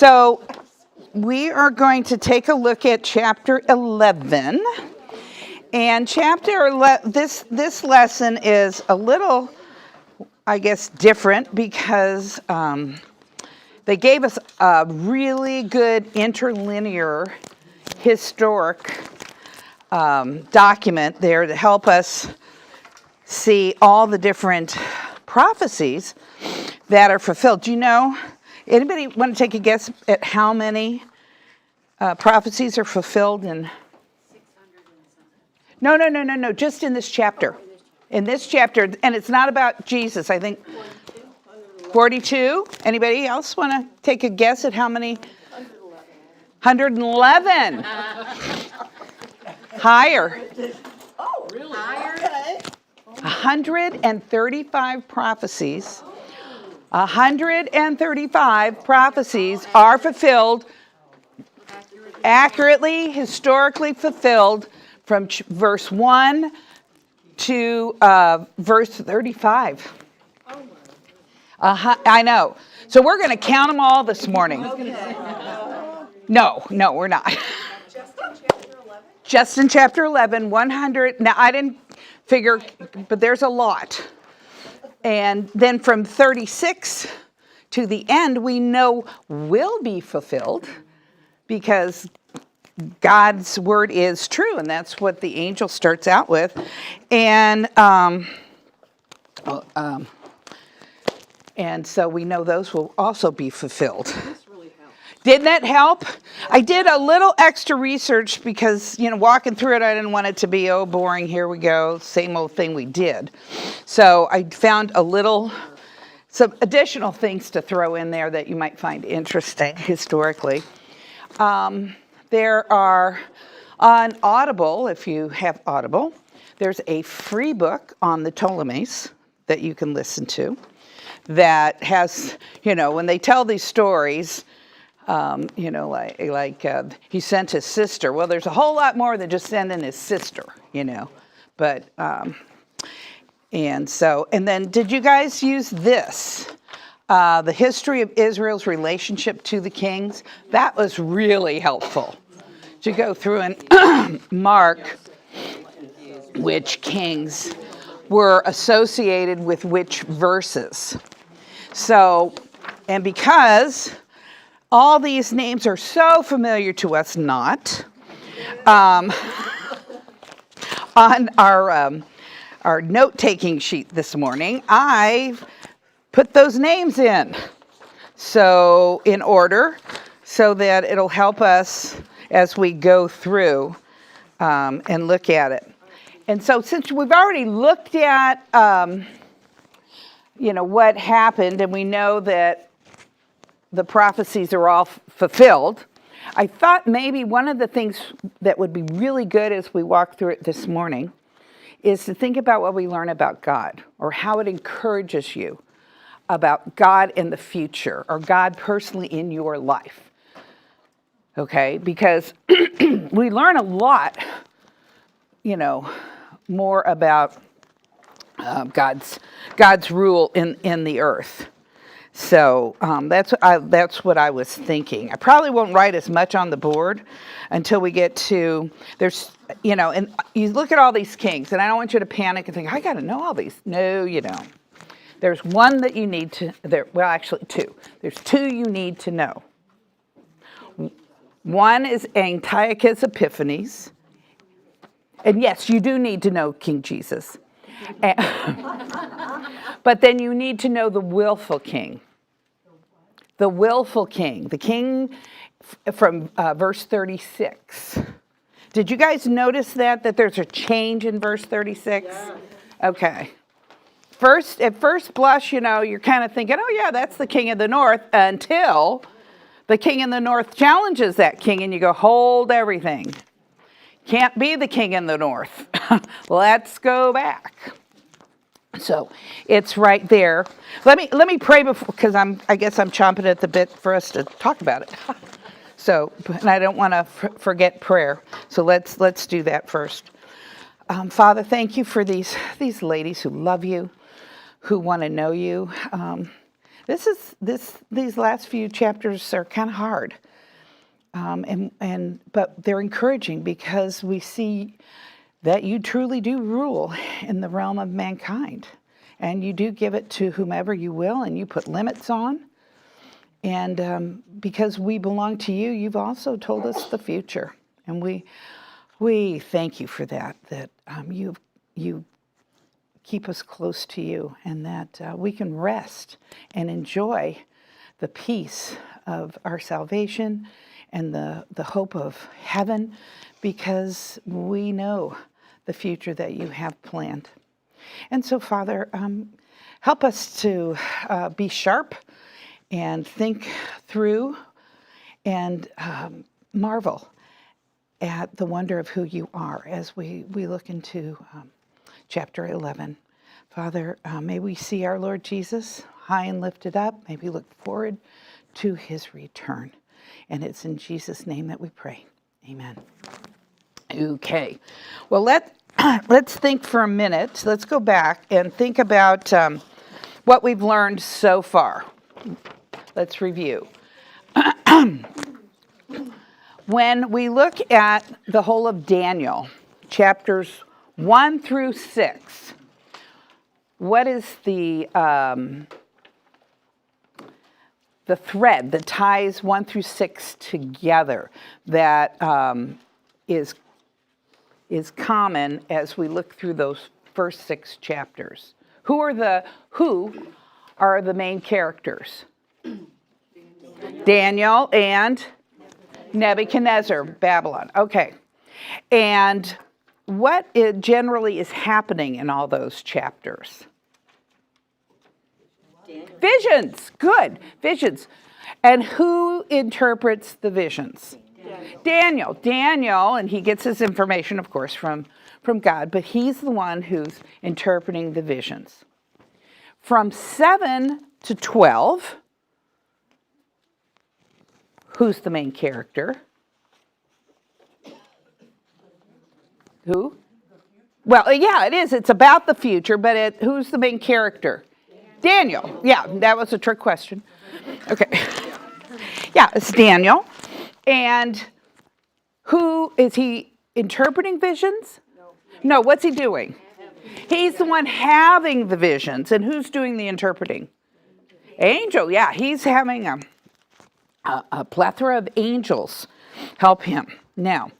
So we are going to take a look at chapter 11. And chapter 11, this lesson is a little, I guess, different because they gave us a really good interlinear historic document there to help us see all the different prophecies that are fulfilled. Do you know, anybody want to take a guess at how many prophecies are fulfilled in? 600 and something. No, just in this chapter. In this chapter, and it's not about Jesus, I think. 42? Anybody else want to take a guess at how many? 111. Higher. Oh, really? Higher? Okay. 135 prophecies. 135 prophecies are fulfilled, accurately, historically fulfilled from verse 1 to verse 35. I know. So we're going to count them all this morning. No, we're not. Just in chapter 11, 100. Now, I didn't figure, but there's a lot. And then from 36 to the end, we know will be fulfilled because God's word is true, and that's what the angel starts out with. And so we know those will also be fulfilled. This really helps. Didn't that help? I did a little extra research because, walking through it, I didn't want it to be, oh, boring, here we go, same old thing we did. So I found some additional things to throw in there that you might find interesting historically. There are, on Audible, if you have Audible, there's a free book on the Ptolemies that you can listen to that has, when they tell these stories, he sent his sister. Well, there's a whole lot more than just sending his sister, But, and then did you guys use this? The history of Israel's relationship to the kings? That was really helpful to go through and mark which kings were associated with which verses. So, and because all these names are so familiar to us, on our note-taking sheet this morning, I put those names in. So, in order, so that it'll help us as we go through and look at it. And so, since we've already looked at, what happened, and we know that the prophecies are all fulfilled, I thought maybe one of the things that would be really good as we walk through it this morning is to think about what we learn about God, or how it encourages you about God in the future, or God personally in your life. Okay? Because we learn a lot, more about God's rule in the earth. So that's what I was thinking. I probably won't write as much on the board until we get to, and you look at all these kings, and I don't want you to panic and think, I got to know all these. No, you don't. There's one that you need to, actually two. There's two you need to know. One is Antiochus Epiphanes. And yes, you do need to know King Jesus. But then you need to know the willful king. The willful king. The king from verse 36. Did you guys notice that there's a change in verse 36? Yeah. Okay. At first blush, you're kind of thinking, oh yeah, that's the king of the north, until the king in the north challenges that king, and you go, hold everything. Can't be the king in the north. Let's go back. So it's right there. Let me pray before, because I guess I'm chomping at the bit for us to talk about it. So, and I don't want to forget prayer. So let's do that first. Father, thank you for these ladies who love you, who want to know you. These last few chapters are kind of hard, but they're encouraging because we see that you truly do rule in the realm of mankind, and you do give it to whomever you will, and you put limits on. And because we belong to you, you've also told us the future, and we thank you for that. That you keep us close to you, and that we can rest and enjoy the peace of our salvation and the hope of heaven, because we know the future that you have planned. And so, Father, help us to be sharp and think through and marvel at the wonder of who you are as we look into chapter 11. Father, may we see our Lord Jesus high and lifted up. May we look forward to his return. And it's in Jesus' name that we pray. Amen. Okay. Well, let's think for a minute. Let's go back and think about what we've learned so far. Let's review. When we look at the whole of Daniel, chapters 1 through 6, what is the thread that ties 1 through 6 together that is common as we look through those first 6 chapters? Who are the main characters? Daniel and Nebuchadnezzar, Babylon. Okay. And what generally is happening in all those chapters? Visions. Good. Visions. And who interprets the visions? Daniel. Daniel, and he gets his information, of course, from God, but he's the one who's interpreting the visions. From 7 to 12, who's the main character? Who? Well, yeah, it is. It's about the future, but who's the main character? Daniel. Yeah, that was a trick question. Okay. Yeah, it's Daniel. And who is he interpreting visions? No, what's he doing? He's the one having the visions. And who's doing the interpreting? Angel. Yeah, he's having a plethora of angels help him. Now,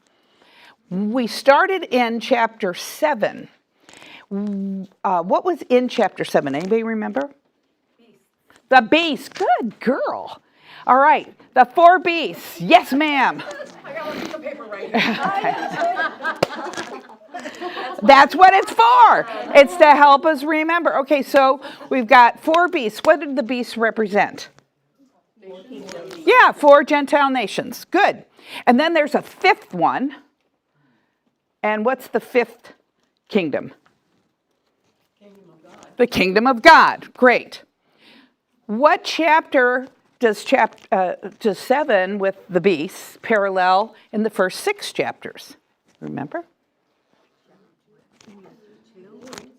we started in chapter 7. What was in chapter 7? Anybody remember? Beast. The beast. Good girl. All right. The 4 beasts. Yes, ma'am. I got one piece of paper right here. That's what it's for. It's to help us remember. Okay, so we've got 4 beasts. What did the beasts represent? Yeah, 4 Gentile nations. Good. And then there's a 5th one. And what's the 5th kingdom? The kingdom of God. Great. What chapter does 7 with the beasts parallel in the first 6 chapters? Remember?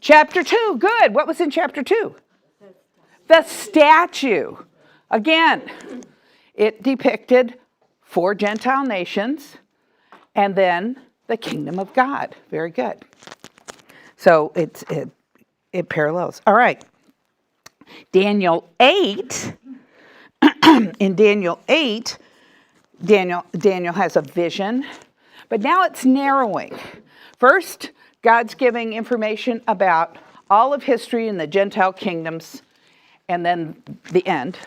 Chapter 2. Good. What was in chapter 2? The statue. Again, it depicted 4 Gentile nations and then the kingdom of God. Very good. So it parallels. All right. Daniel 8. In Daniel 8, Daniel has a vision, but now it's narrowing. First, God's giving information about all of history and the Gentile kingdoms, and then the end.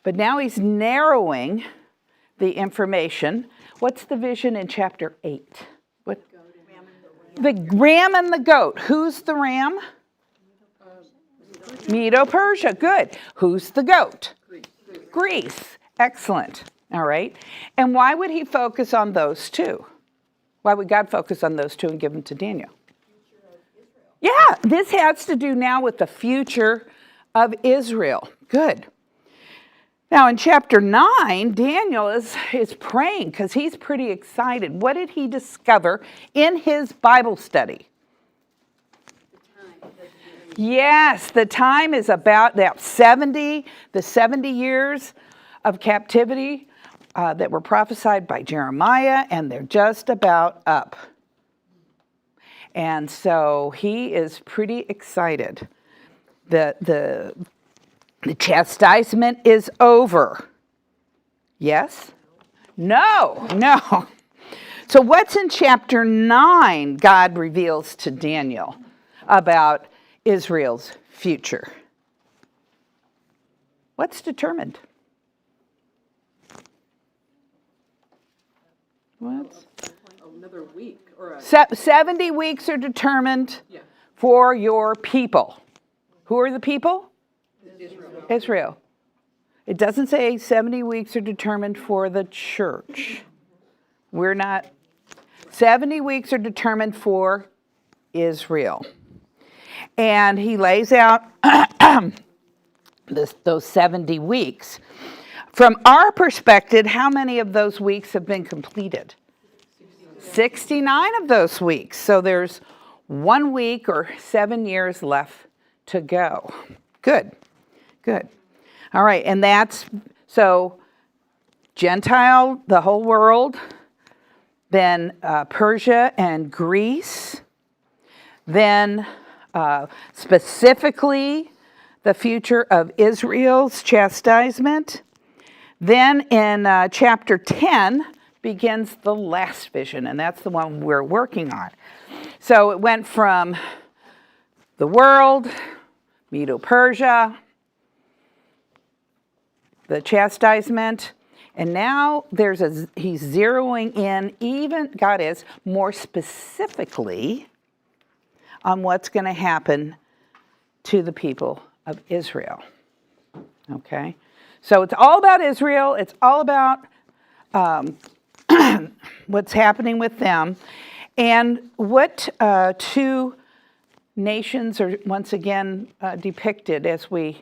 But now he's narrowing the information. What's the vision in chapter 8? What? The ram and the goat. Who's the ram? Medo-Persia. Good. Who's the goat? Greece. Excellent. All right. And why would he focus on those 2? Why would God focus on those 2 and give them to Daniel? Yeah, this has to do now with the future of Israel. Good. Now in chapter 9, Daniel is praying because he's pretty excited. What did he discover in his Bible study? Yes, the time is about that 70, the 70 years of captivity that were prophesied by Jeremiah, and they're just about up. And so he is pretty excited. The chastisement is over. Yes? No, no. So what's in chapter 9 God reveals to Daniel about Israel's future? What's determined? What's Another week or a, 70 weeks are determined for your people. Who are the people? Israel. It doesn't say 70 weeks are determined for the church. We're not. 70 weeks are determined for Israel. And he lays out those 70 weeks. From our perspective, how many of those weeks have been completed? 69 of those weeks. So there's 1 week or 7 years left to go. Good. Good. All right. And that's so Gentile, the whole world, then Persia and Greece, then specifically the future of Israel's chastisement. Then in chapter 10 begins the last vision, and that's the one we're working on. So it went from the world, Medo-Persia, the chastisement, and now he's zeroing in, even God is, more specifically on what's going to happen to the people of Israel. Okay? So it's all about Israel. It's all about what's happening with them. And what two nations are once again depicted as we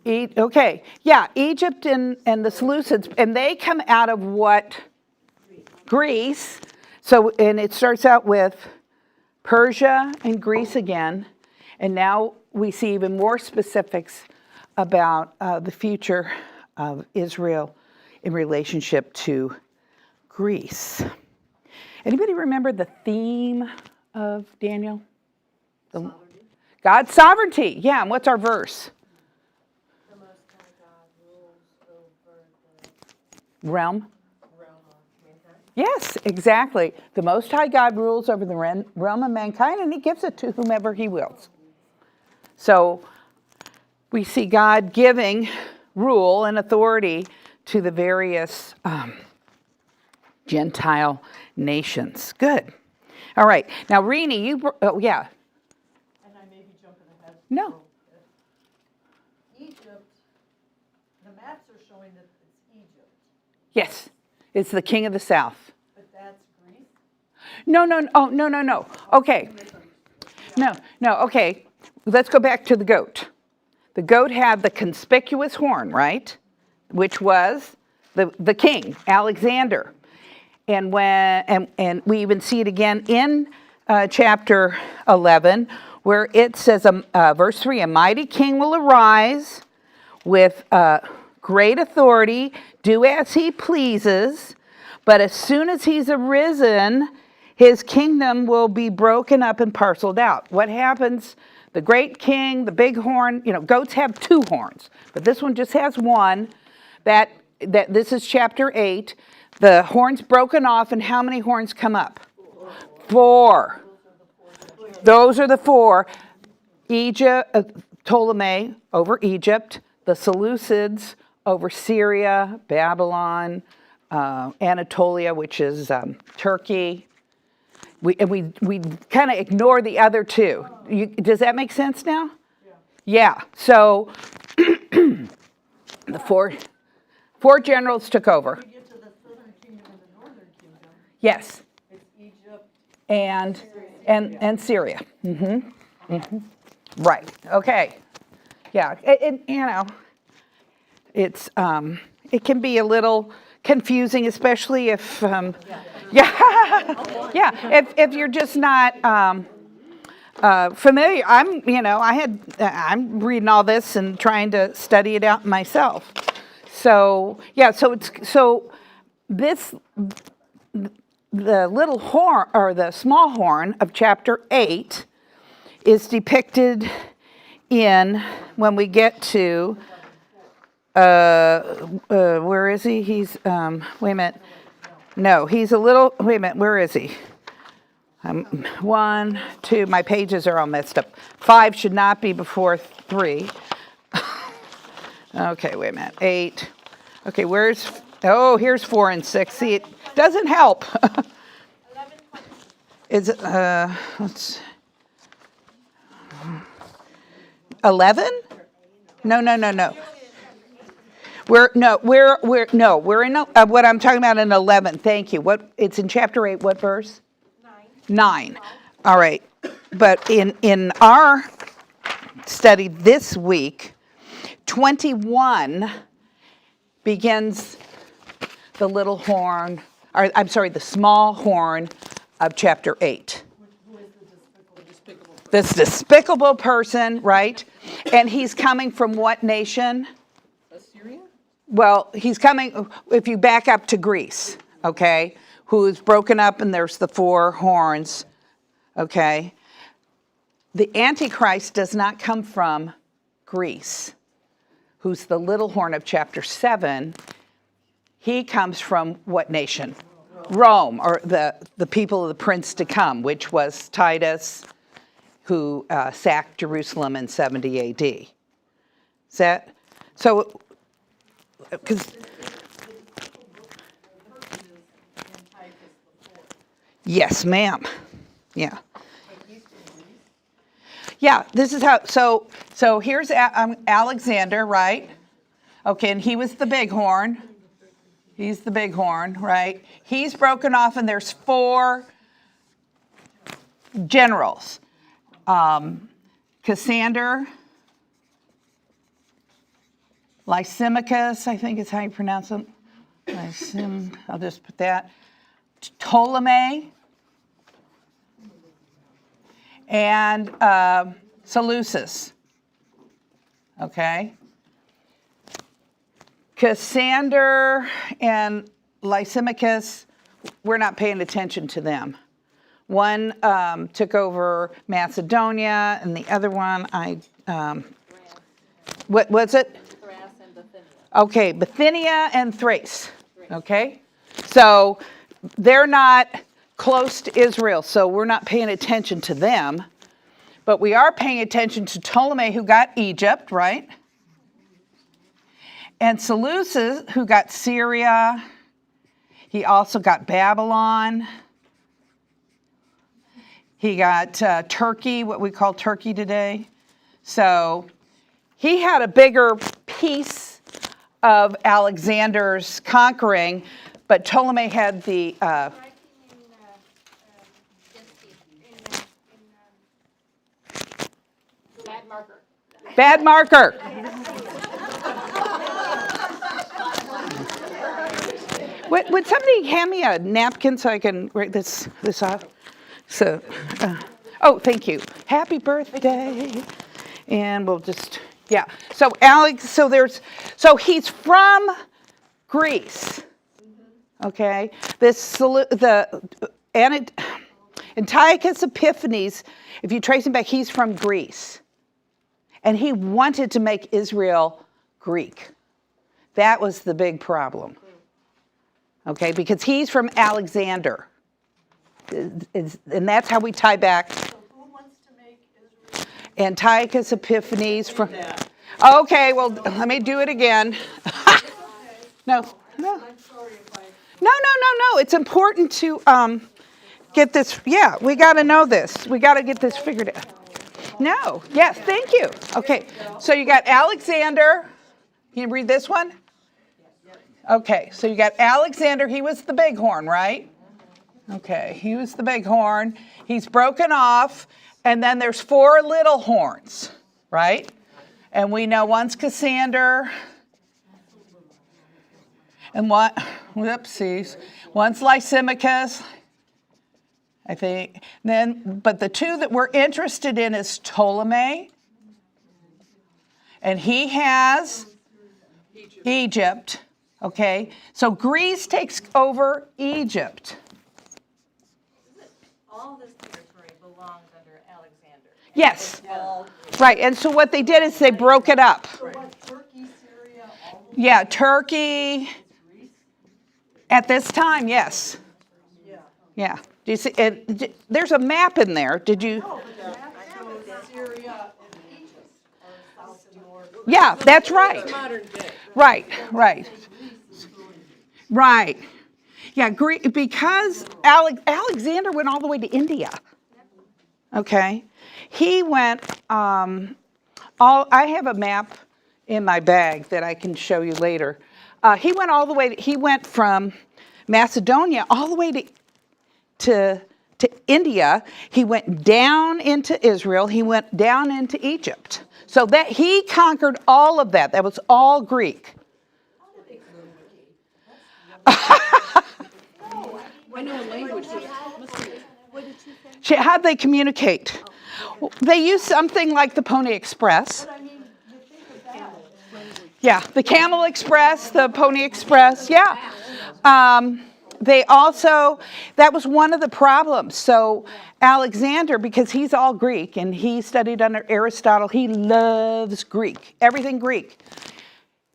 eat. Okay, yeah, Egypt and the Seleucids, and they come out of what? Greece. So, and it starts out with Persia and Greece again. And now we see even more specifics about the future of Israel in relationship to Greece. Anybody remember the theme of Daniel? God's sovereignty. Yeah, and what's our verse? The Most High God rules over the Realm. realm of mankind. Yes, exactly. The Most High God rules over the realm of mankind, and he gives it to whomever he wills. So we see God giving rule and authority to the various Gentile nations. Good. All right. Now, Renee, oh, yeah. and I may be jumping ahead. No. Egypt, the maps are showing that it's Egypt, Yes. It's the king of the south. but that's Greece? No. Oh, no. Okay. No. Okay. Let's go back to the goat. The goat had the conspicuous horn, right? Which was the king, Alexander. And we even see it again in chapter 11, where it says, verse 3, a mighty king will arise with great authority, do as he pleases, but as soon as he's arisen, his kingdom will be broken up and parceled out. What happens? The great king, the big horn, goats have 2 horns, but this one just has 1. That this is chapter 8. The horn's broken off, and how many horns come up? 4. Those are the 4. Egypt, Ptolemy over Egypt, the Seleucids over Syria, Babylon, Anatolia, which is Turkey. We kind of ignore the other 2. Does that make sense now? Yeah. So the four generals took over. We get to the southern kingdom and the northern kingdom, Yes, it's Egypt, and Syria. Right. Okay. Yeah. It's it can be a little confusing, especially if yeah. If you're just not familiar. I'm reading all this and trying to study it out myself. So yeah, so this the little horn or the small horn of chapter 8 is depicted in when we get to where is he? He's wait a minute. No, he's a little. Wait a minute. Where is he? 1, 2. My pages are all messed up. 5 should not be before 3. Okay, wait a minute. 8. Okay, where's? Oh, here's 4 and 6. See, it doesn't help. 11. Is it? Let's. 11? No. We're in what I'm talking about in 11. Thank you. What? It's in chapter 8. What verse? 9. All right. But in our study this week, 21 begins the little horn, or I'm sorry, the small horn of chapter 8. This despicable person, right? And he's coming from what nation? Assyria? Well, he's coming, if you back up to Greece, okay, who's broken up and there's the 4 horns, okay? The Antichrist does not come from Greece, who's the little horn of chapter 7. He comes from what nation? Rome, or the people of the prince to come, which was Titus, who sacked Jerusalem in 70 AD. Is that, so, because, yes, ma'am, yeah. Yeah, this is how, so here's Alexander, right? Okay, and he was the bighorn. He's the bighorn, right? He's broken off, and there's 4 generals. Cassander, Lysimachus, I think is how you pronounce it. I'll just put that. Ptolemy, and Seleucus. Okay? Cassander and Lysimachus, we're not paying attention to them. One took over Macedonia, and the other one, what was it? Thrace and Bithynia. Okay, Bithynia and Thrace. Okay? So they're not close to Israel, so we're not paying attention to them. But we are paying attention to Ptolemy, who got Egypt, right? And Seleucus, who got Syria. He also got Babylon. He got Turkey, what we call Turkey today. So he had a bigger piece of Alexander's conquering, but Ptolemy had the... Bad marker. Bad marker. Would somebody hand me a napkin so I can write this off? So, oh, thank you. Happy birthday. And we'll just, yeah. So so he's from Greece. Okay. Antiochus Epiphanes, if you trace him back, he's from Greece. And he wanted to make Israel Greek. That was the big problem. Okay, because he's from Alexander. And that's how we tie back. So who wants to make Israel? Antiochus Epiphanes from... Okay, well, let me do it again. No. I'm sorry if I... No. It's important to get this. Yeah, we got to know this. We got to get this figured out. No. Yes, thank you. Okay, so you got Alexander. Can you read this one? Okay, so you got Alexander. He was the bighorn, right? Okay, he was the bighorn. He's broken off, and then there's 4 little horns, right? And we know one's Cassander, and one's Lysimachus, I think. Then, but the two that we're interested in is Ptolemy, and he has Egypt. Okay, so Greece takes over Egypt. All this territory belongs under Alexander. Yes, right. And so what they did is they broke it up. So what, Turkey, Syria, all of Yeah, Turkey. Greece? At this time, yes. Yeah. Yeah. Do you see? There's a map in there. Did you? No, but the map shows Syria and Egypt are south and north. Yeah, that's right. Modern day. Right, right. Right. Yeah, because Alexander went all the way to India. Okay. He went, I have a map in my bag that I can show you later. He went all the way, he went from Macedonia all the way to India. He went down into Israel. He went down into Egypt. So that he conquered all of that. That was all Greek. How'd they communicate? They used something like the Pony Express. But I mean, you think of that. Yeah, the Camel Express, the Pony Express, yeah. They also, that was one of the problems. So Alexander, because he's all Greek and he studied under Aristotle, he loves Greek, everything Greek.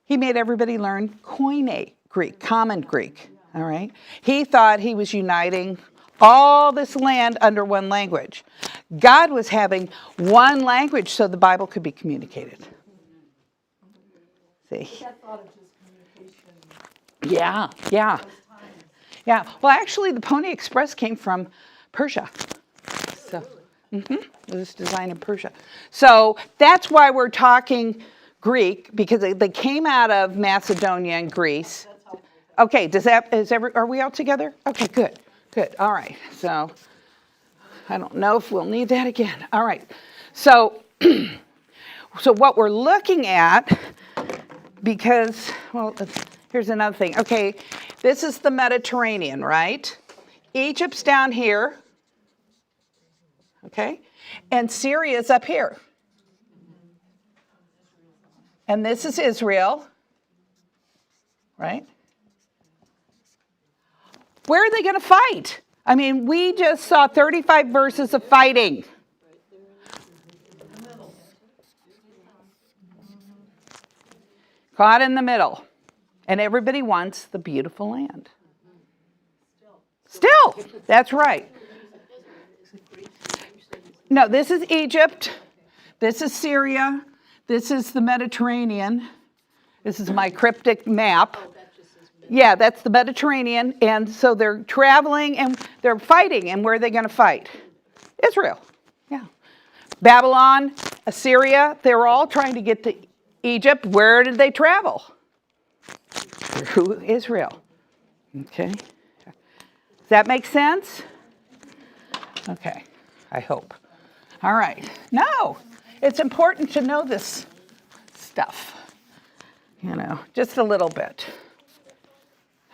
He made everybody learn Koine Greek, common Greek, all right? He thought he was uniting all this land under one language. God was having one language so the Bible could be communicated. See? That thought of just communication. Yeah, yeah. Yeah, well, actually, the Pony Express came from Persia. So, it was designed in Persia. So that's why we're talking Greek, because they came out of Macedonia and Greece. Okay, are we all together? Okay, good, good. All right. So I don't know if we'll need that again. All right. So, so what we're looking at, because, well, here's another thing. Okay, this is the Mediterranean, right? Egypt's down here, okay? And Syria's up here. And this is Israel, right? Where are they going to fight? I mean, we just saw 35 verses of fighting. Caught in the middle. And everybody wants the beautiful land. Still, that's right. No, this is Egypt. This is Syria. This is the Mediterranean. This is my cryptic map. Yeah, that's the Mediterranean. And so they're traveling and they're fighting. And where are they going to fight? Israel. Yeah. Babylon, Assyria, they were all trying to get to Egypt. Where did they travel? Through Israel. Okay. Does that make sense? Okay. I hope. All right. No, it's important to know this stuff. You know, just a little bit.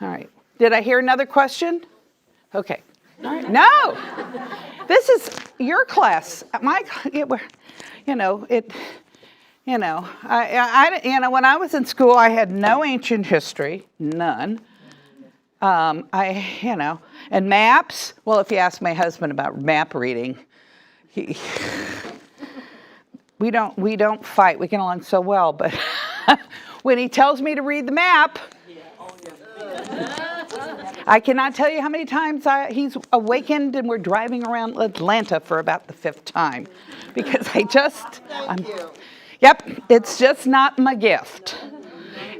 All right. Did I hear another question? Okay. All right. No. This is your class. When I was in school, I had no ancient history, none. And maps. Well, if you ask my husband about map reading, we don't fight. We get along so well, but when he tells me to read the map, I cannot tell you how many times he's awakened and we're driving around Atlanta for about the 5th time because Yep, it's just not my gift.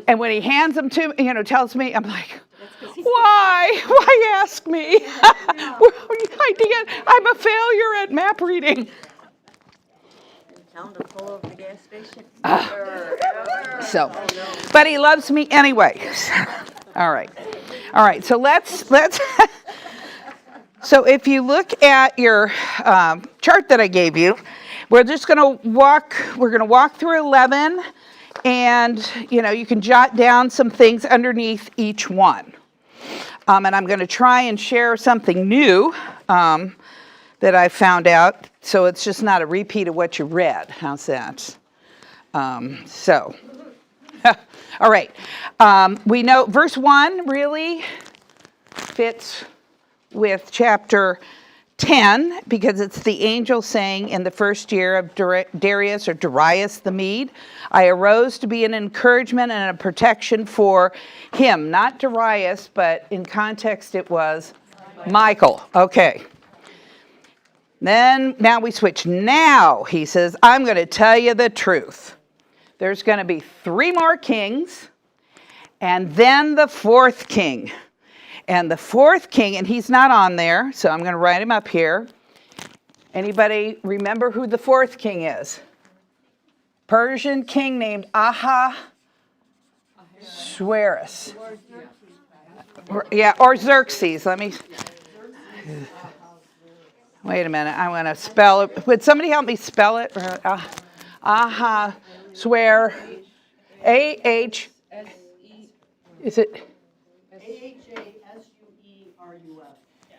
And when he hands them to me, tells me, I'm like, why? Why ask me? I'm a failure at map reading. Tell him to pull over the gas station. But he loves me anyway. All right. So let's. So if you look at your chart that I gave you, we're going to walk through 11, and you can jot down some things underneath each one. And I'm going to try and share something new that I found out, so it's just not a repeat of what you read. How's that? All right. We know verse 1 really fits with chapter 10 because it's the angel saying in the first year of Darius or Darius the Mede, I arose to be an encouragement and a protection for him. Not Darius, but in context it was Michael. Okay. Then now we switch. Now he says, I'm going to tell you the truth. There's going to be 3 more kings and then the 4th king. And the 4th king, and he's not on there, so I'm going to write him up here. Anybody remember who the 4th king is? Persian king named Ahasuerus. Or Xerxes. Let me... Wait a minute, I want to spell it. Would somebody help me spell it? Ahasuerus. A-H... Is it...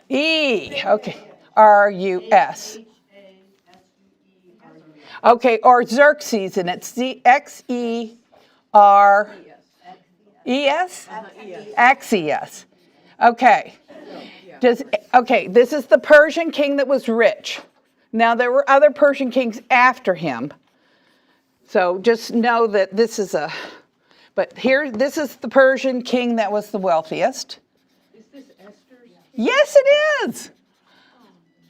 E, okay, R-U-S. Okay, or Xerxes, and it's X-E-R-E-S? X-E-S. Okay. Okay, this is the Persian king that was rich. Now, there were other Persian kings after him. So just know that this is but here, this is the Persian king that was the wealthiest. Yes, it is.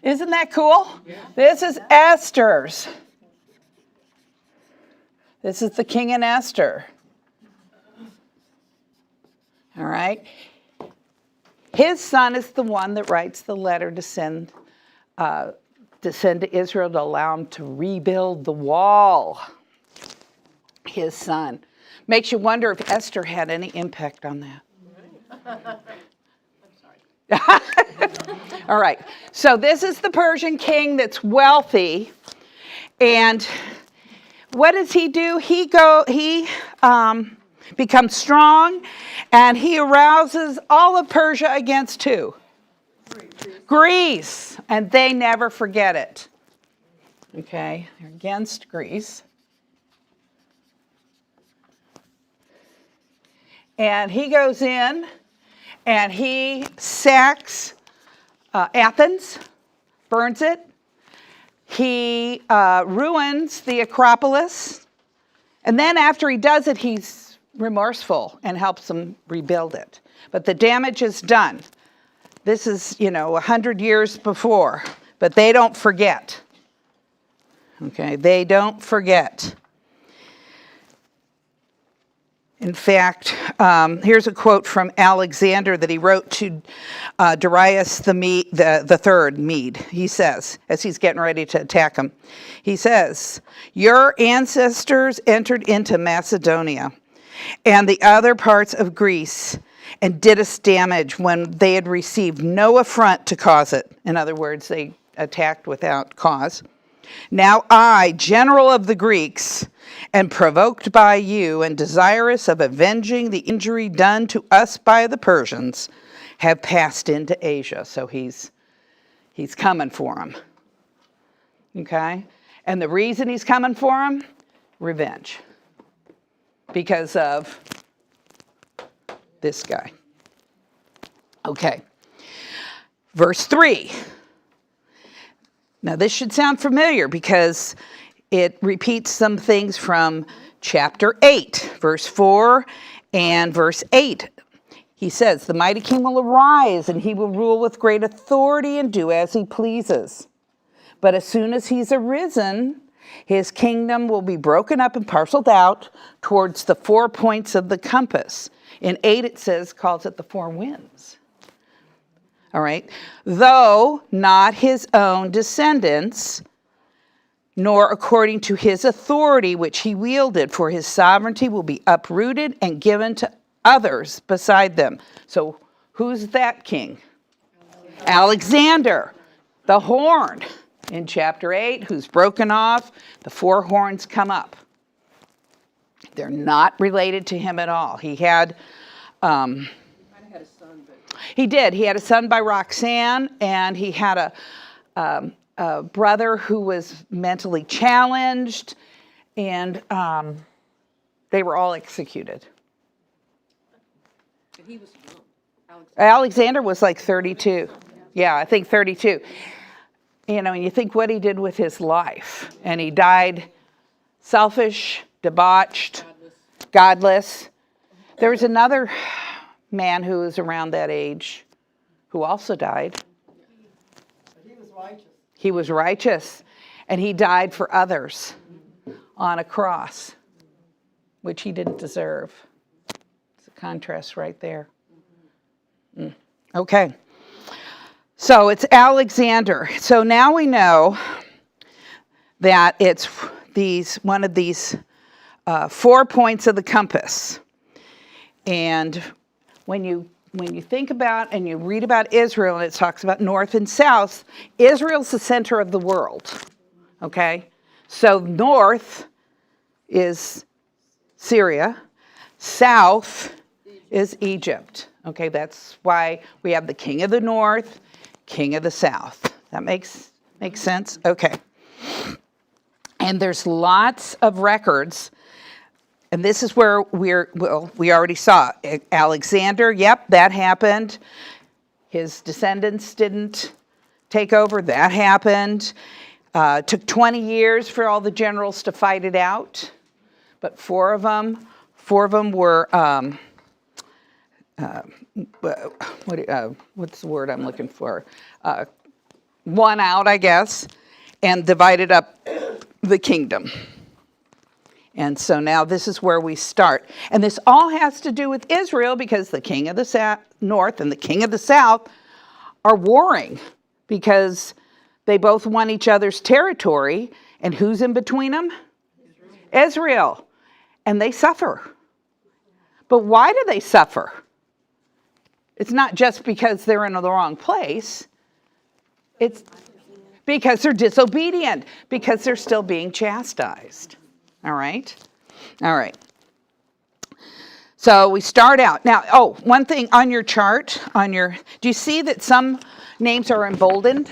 Isn't that cool? Yeah. This is Esther's. This is the king and Esther. All right. His son is the one that writes the letter to send to Israel to allow him to rebuild the wall. His son. Makes you wonder if Esther had any impact on that. All right. So this is the Persian king that's wealthy. And what does he do? He becomes strong and he arouses all of Persia against who? Greece. And they never forget it. Okay. They're against Greece. And he goes in and he sacks Athens, burns it. He ruins the Acropolis. And then after he does it, he's remorseful and helps them rebuild it. But the damage is done. This is, 100 years before. But they don't forget. Okay, they don't forget. In fact, here's a quote from Alexander that he wrote to Darius the third Mede. He says, as he's getting ready to attack him, he says, your ancestors entered into Macedonia and the other parts of Greece and did us damage when they had received no affront to cause it. In other words, they attacked without cause. Now I, general of the Greeks, and provoked by you and desirous of avenging the injury done to us by the Persians, have passed into Asia. So he's coming for them. Okay? And the reason he's coming for them? Revenge. Because of this guy. Okay. Verse 3. Now this should sound familiar because it repeats some things from chapter 8, verse 4 and verse 8. He says, the mighty king will arise and he will rule with great authority and do as he pleases. But as soon as he's arisen, his kingdom will be broken up and parceled out towards the 4 points of the compass. In 8 it says, calls it the 4 winds. All right. Though not his own descendants, nor according to his authority which he wielded, for his sovereignty will be uprooted and given to others beside them. So who's that king? Alexander, the horn in chapter 8, who's broken off. The 4 horns come up. They're not related to him at all. He had... He did. He had a son by Roxanne, and he had a brother who was mentally challenged, and they were all executed. But he was young. Alexander was like 32. Yeah, I think 32. You know, and you think what he did with his life. And he died selfish, debauched, godless. There was another man who was around that age who also died. But he was righteous. He was righteous, and he died for others on a cross, which he didn't deserve. It's a contrast right there. Okay. So it's Alexander. So now we know that it's one of these 4 points of the compass. And when you think about and you read about Israel, and it talks about north and south, Israel's the center of the world. Okay? So north is Syria, south is Egypt. Okay, that's why we have the king of the north, king of the south. That makes sense? Okay. And there's lots of records, and this is where we already saw Alexander. Yep, that happened. His descendants didn't take over. That happened. Took 20 years for all the generals to fight it out, but four of them were what's the word I'm looking for? Won out, I guess, and divided up the kingdom. And so now this is where we start. And this all has to do with Israel because the king of the north and the king of the south are warring because they both want each other's territory. And who's in between them? Israel. And they suffer. But why do they suffer? It's not just because they're in the wrong place. It's because they're disobedient, because they're still being chastised. All right? All right. So we start out. Now, one thing on your chart, do you see that some names are emboldened?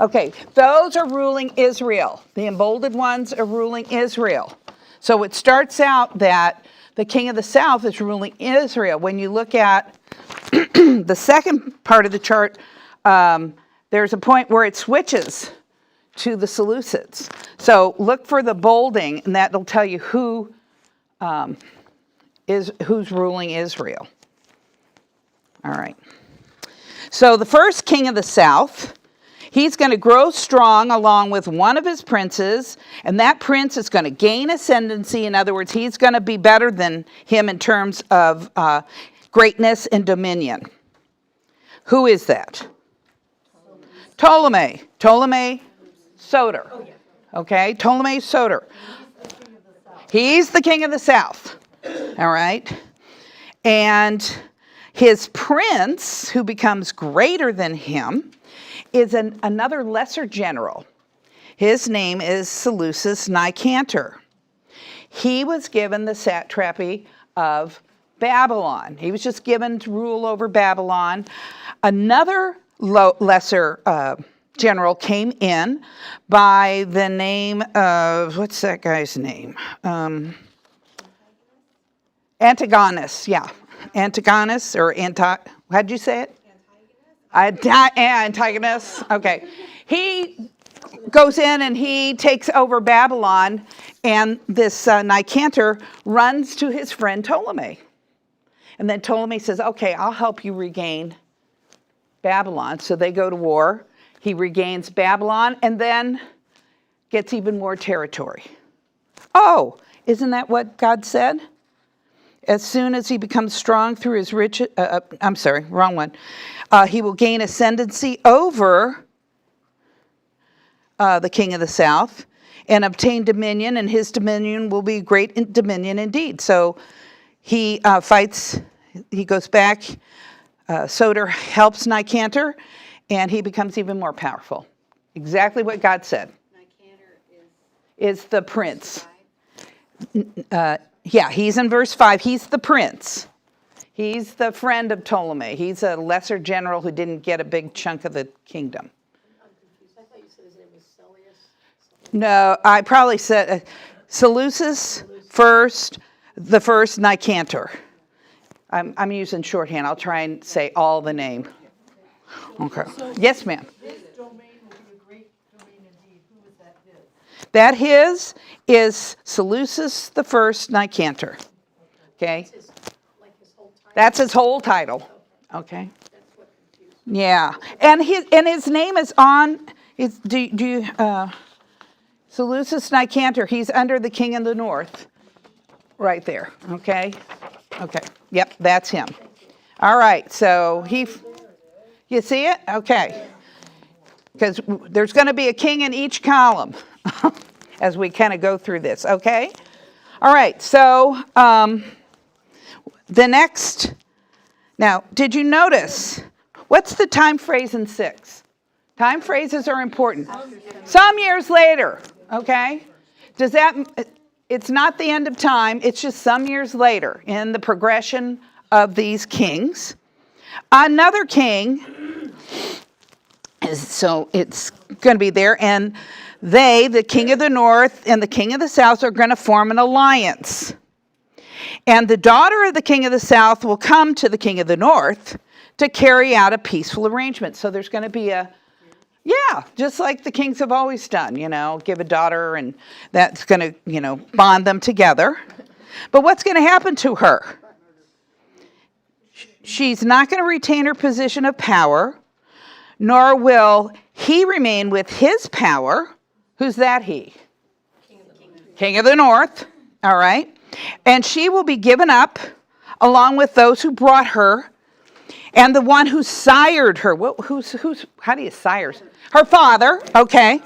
Okay, those are ruling Israel. The emboldened ones are ruling Israel. So it starts out that the king of the south is ruling Israel. When you look at the second part of the chart, there's a point where it switches to the Seleucids. So look for the bolding, and that'll tell you who's ruling Israel. All right. So the first king of the south, he's going to grow strong along with one of his princes, and that prince is going to gain ascendancy. In other words, he's going to be better than him in terms of greatness and dominion. Who is that? Ptolemy. Ptolemy Soter. Okay, Ptolemy Soter. He's the king of the south. All right. And his prince, who becomes greater than him, is another lesser general. His name is Seleucus Nicanor. He was given the satrapy of Babylon. He was just given to rule over Babylon. Another lesser general came in by the name of, what's that guy's name? Antigonus, yeah. Antigonus or how'd you say it? Antigonus. Okay. He goes in and he takes over Babylon, and this Nicanor runs to his friend Ptolemy. And then Ptolemy says, okay, I'll help you regain Babylon. So they go to war. He regains Babylon and then gets even more territory. Oh, isn't that what God said? As soon as he becomes strong through his riches, I'm sorry, wrong one. He will gain ascendancy over the king of the south and obtain dominion, and his dominion will be great dominion indeed. So he fights, he goes back, Soter helps Nicanor, and he becomes even more powerful. Exactly what God said. Nicanor is the prince. Yeah, he's in verse 5. He's the prince. He's the friend of Ptolemy. He's a lesser general who didn't get a big chunk of the kingdom. No, I probably said Seleucus first, the first Nicanor. I'm using shorthand. I'll try and say all the name. Okay. Yes, ma'am. This domain will be a great domain indeed. Who is that his? That his is Seleucus the first Nicanor. Okay. That's his whole title. Okay. Yeah, and his name is on. Seleucus Nicanor. He's under the king of the north, right there. Okay. Okay. Yep, that's him. All right. So you see it? Okay. Because there's going to be a king in each column as we kind of go through this. Okay. All right. So the next. Now, did you notice? What's the time phrase in 6? Time phrases are important. Some years later, okay? It's not the end of time, it's just some years later in the progression of these kings. Another king, so it's going to be there, and they, the king of the north and the king of the south, are going to form an alliance. And the daughter of the king of the south will come to the king of the north to carry out a peaceful arrangement. So there's going to be just like the kings have always done, give a daughter, and that's going to, bond them together. But what's going to happen to her? She's not going to retain her position of power, nor will he remain with his power. Who's that he? King of the north. All right. And she will be given up along with those who brought her and the one who sired her. How do you sire? Her father, okay.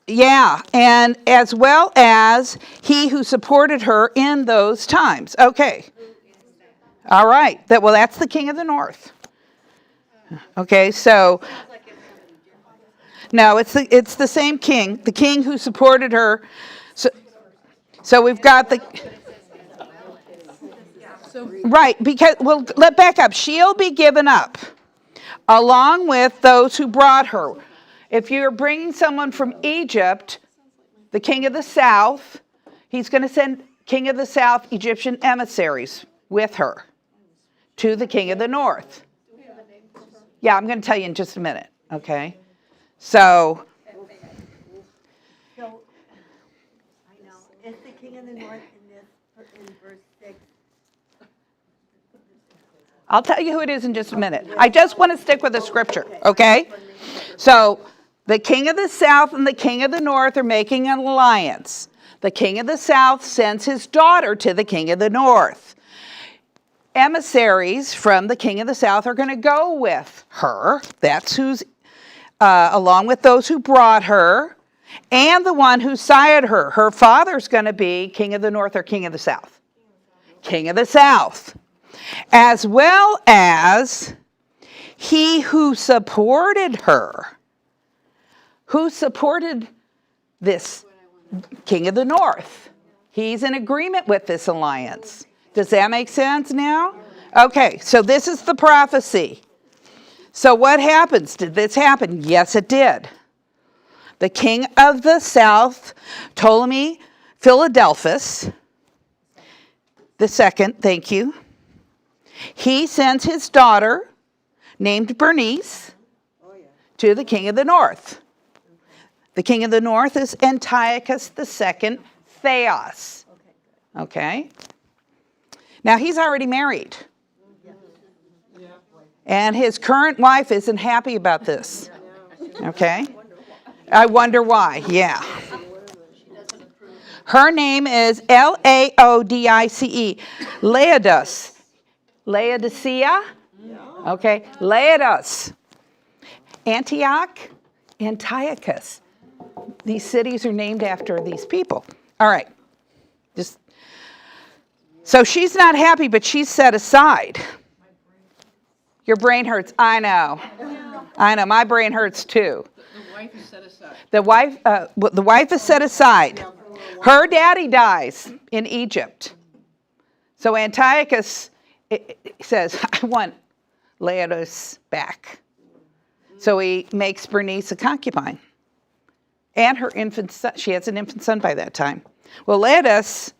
Yeah, and as well as he who supported her in those times. Okay. All right. That's the king of the north. Okay, so no, it's the same king, the king who supported her. So we've got the right, because let's back up. She'll be given up along with those who brought her. If you're bringing someone from Egypt, the king of the south, he's going to send king of the south Egyptian emissaries with her to the king of the north. Yeah, I'm going to tell you in just a minute. Okay, so I know, is the king of the north in verse 6? I'll tell you who it is in just a minute. I just want to stick with the scripture, okay? So the king of the south and the king of the north are making an alliance. The king of the south sends his daughter to the king of the north. Emissaries from the king of the south are going to go with her. That's who's, along with those who brought her, and the one who sired her. Her father's going to be king of the north or king of the south? King of the south. As well as he who supported her. Who supported this king of the north? He's in agreement with this alliance. Does that make sense now? Okay, so this is the prophecy. So what happens? Did this happen? Yes, it did. The king of the south, Ptolemy Philadelphus, the second, thank you. He sends his daughter, named Bernice, to the king of the north. The king of the north is Antiochus II Theos. Okay? Now, he's already married. And his current wife isn't happy about this. Okay? I wonder why, yeah. Her name is Laodice, Laodice. Laodicea? Okay, Laodice. Antiochus. These cities are named after these people. All right. So she's not happy, but she's set aside. Your brain hurts. I know. My brain hurts too. The wife is set aside. The wife is set aside. Her daddy dies in Egypt. So Antiochus says, I want Laodice back. So he makes Bernice a concubine. and her infant son. She has an infant son by that time. Well, Laodice,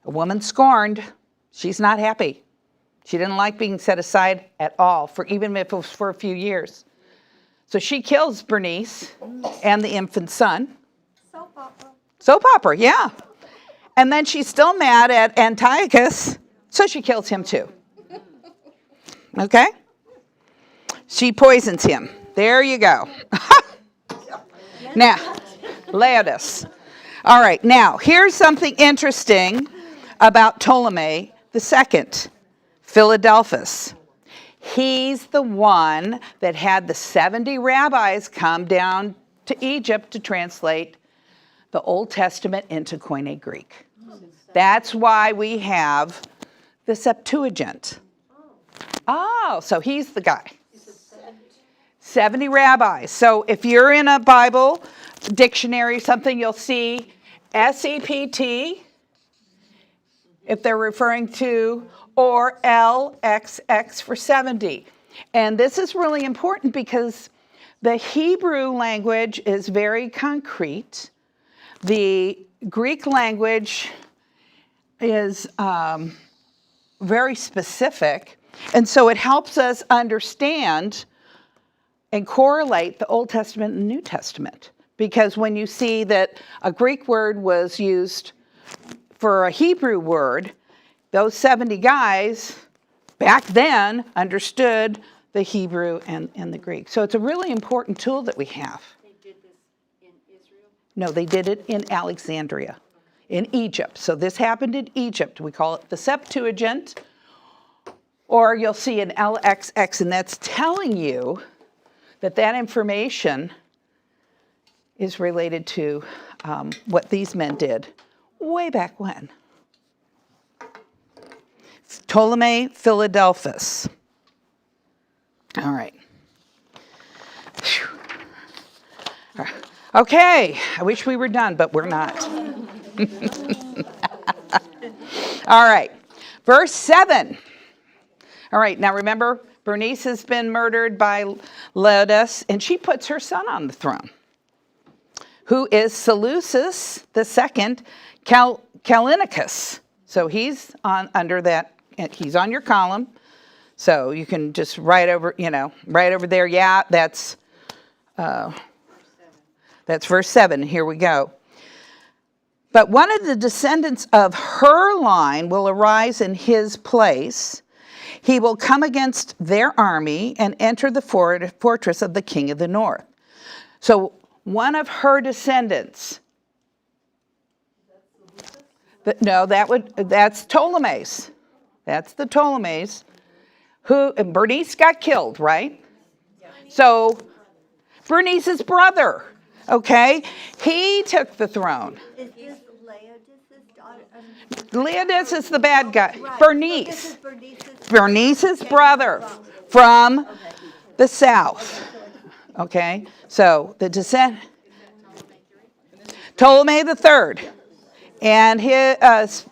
a woman scorned, she's not happy. She didn't like being set aside at all, for even if it was for a few years. So she kills Bernice and the infant son. Soap opera. Soap opera, yeah. And then she's still mad at Antiochus, so she kills him too. Okay? She poisons him. There you go. Now, Laodice. All right, now, here's something interesting about Ptolemy II, Philadelphus. He's the one that had the 70 rabbis come down to Egypt to translate the Old Testament into Koine Greek. That's why we have the Septuagint. Oh, so he's the guy. 70 rabbis. So if you're in a Bible dictionary, something, you'll see SEPT, if they're referring to, or LXX for 70. And this is really important because the Hebrew language is very concrete. The Greek language is very specific. And so it helps us understand and correlate the Old Testament and the New Testament. Because when you see that a Greek word was used for a Hebrew word, those 70 guys back then understood the Hebrew and the Greek. So it's a really important tool that we have. They did this in Israel? No, they did it in Alexandria, in Egypt. So this happened in Egypt. We call it the Septuagint, or you'll see an LXX, and that's telling you that that information is related to what these men did way back when. Ptolemy Philadelphus. All right. Whew. Okay, I wish we were done, but we're not. All right, verse 7. All right, now remember, Bernice has been murdered by Laodice, and she puts her son on the throne, who is Seleucus II Callinicus. So he's on he's on your column. So you can just write over there. Yeah, that's verse 7. Here we go. But one of the descendants of her line will arise in his place. He will come against their army and enter the fortress of the king of the north. So one of her descendants. That's Ptolemy's. That's the Ptolemy's. Bernice got killed, right? So Bernice's brother, okay, he took the throne. Is this Laodice's daughter? Laodice is the bad guy. Right. Bernice. So this is Bernice's brother from the south. Okay, so the descent. Ptolemy the Third, and it's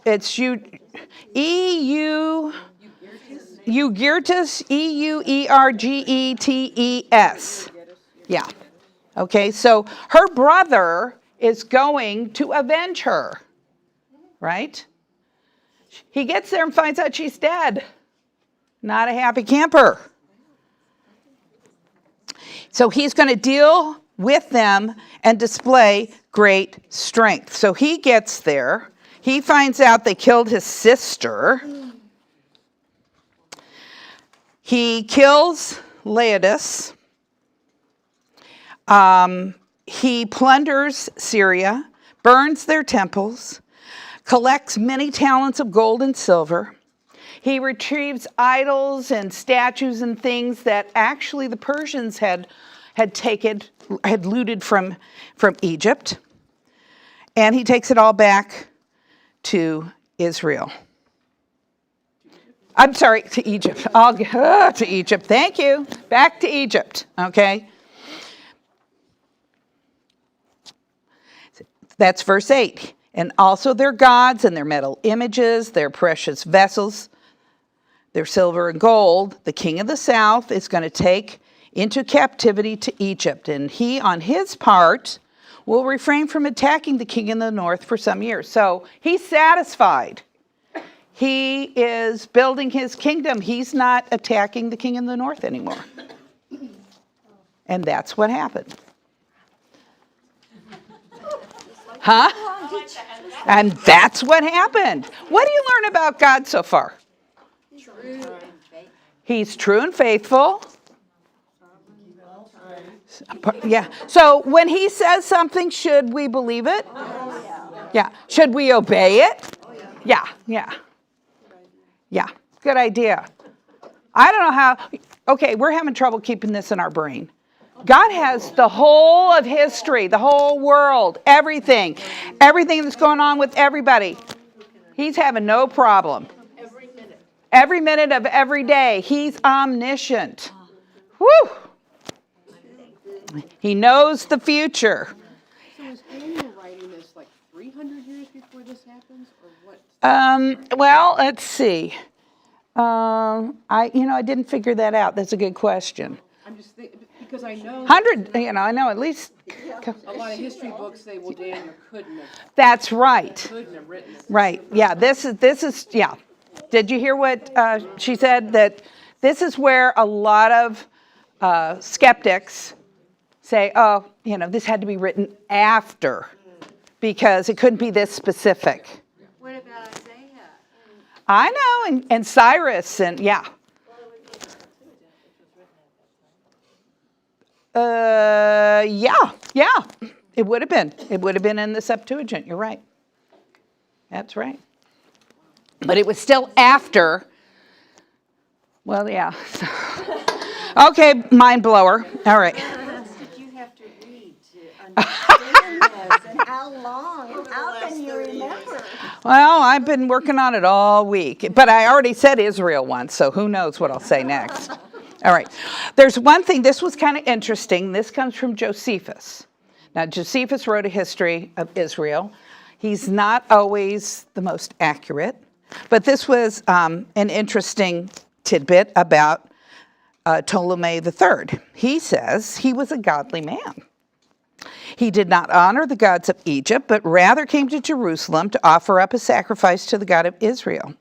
Euergetes, Euergetes. Yeah. Okay, so her brother is going to avenge her, right? He gets there and finds out she's dead. Not a happy camper. So he's going to deal with them and display great strength. So he gets there. He finds out they killed his sister. He kills Laodice. He plunders Syria, burns their temples, collects many talents of gold and silver. He retrieves idols and statues and things that actually the Persians had looted from Egypt. And he takes it all back to Israel. I'm sorry, to Egypt. To Egypt. Thank you. Back to Egypt. Okay. That's verse 8. And also their gods and their metal images, their precious vessels, their silver and gold, the king of the south is going to take into captivity to Egypt. And he, on his part, will refrain from attacking the king in the north for some years. So he's satisfied. He is building his kingdom. He's not attacking the king in the north anymore. And that's what happened. Huh? And that's what happened. What do you learn about God so far? He's true and faithful. Yeah. So when he says something, should we believe it? Yeah. Should we obey it? Yeah. Yeah. Yeah. Good idea. I don't know how. Okay, we're having trouble keeping this in our brain. God has the whole of history, the whole world, everything that's going on with everybody. He's having no problem. Every minute of every day. He's omniscient. Woo! He knows the future. So is Daniel writing this like 300 years before this happens, or what? Well, let's see. I didn't figure that out. That's a good question. I'm just thinking, because I know 100, I know at least. a lot of history books say, well, Daniel couldn't That's right. have written this. Right. Yeah. This is. Yeah. Did you hear what she said? That this is where a lot of skeptics say, oh, this had to be written after because it couldn't be this specific. What about Isaiah? I know, and Cyrus, and yeah. Yeah. It would have been. It would have been in the Septuagint. You're right. That's right. But it was still after. Well, yeah. Okay, mind blower. All right. Did you have to read to understand this? And how long? How can you remember? Well, I've been working on it all week, but I already said Israel once, so who knows what I'll say next. All right. There's one thing, this was kind of interesting. This comes from Josephus. Now, Josephus wrote a history of Israel. He's not always the most accurate, but this was an interesting tidbit about Ptolemy III. He says he was a godly man. He did not honor the gods of Egypt, but rather came to Jerusalem to offer up a sacrifice to the God of Israel.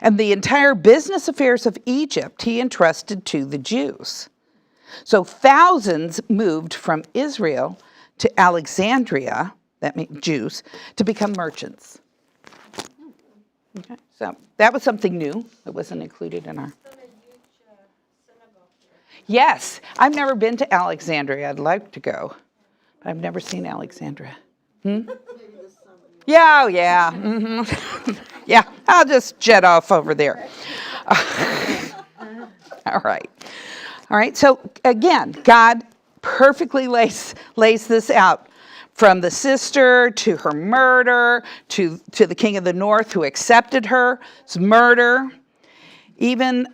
And the entire business affairs of Egypt he entrusted to the Jews. So thousands moved from Israel to Alexandria, that means Jews, to become merchants. Okay, so that was something new that wasn't included in our... Yes, I've never been to Alexandria. I'd like to go. I've never seen Alexandria. Yeah, yeah. Mm-hmm. Yeah, I'll just jet off over there. All right. So again, God perfectly lays this out. From the sister to her murder, to the king of the north who accepted her murder, even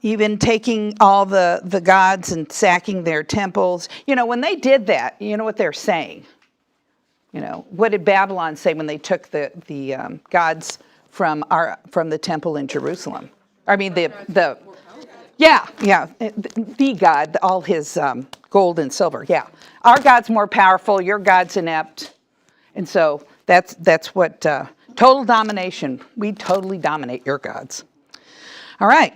taking all the gods and sacking their temples. When they did that, you know what they're saying? What did Babylon say when they took the gods from the temple in Jerusalem? I mean the God, all his gold and silver. Yeah, our God's more powerful. Your God's inept, and so that's what total domination. We totally dominate your gods. All right,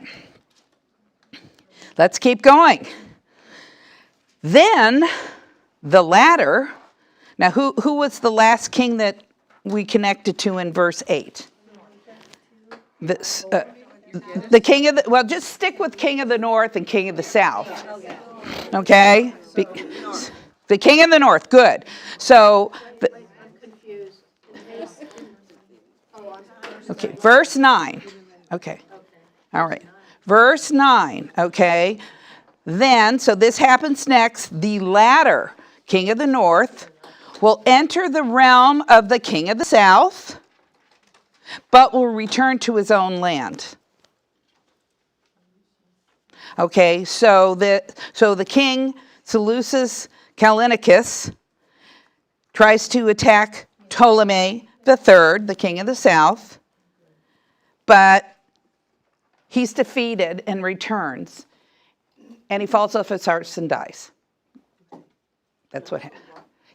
let's keep going. Then the latter. Now, who was the last king that we connected to in verse 8? The king of the, just stick with king of the north and king of the south. Okay? The king of the north, good. So, I'm confused. okay, verse 9. Okay. All right. Verse 9, okay? Then, so this happens next, the latter king of the north will enter the realm of the king of the south, but will return to his own land. Okay, so the king, Seleucus Callinicus, tries to attack Ptolemy III, the king of the south, but he's defeated and returns, and he falls off his horse and dies. That's what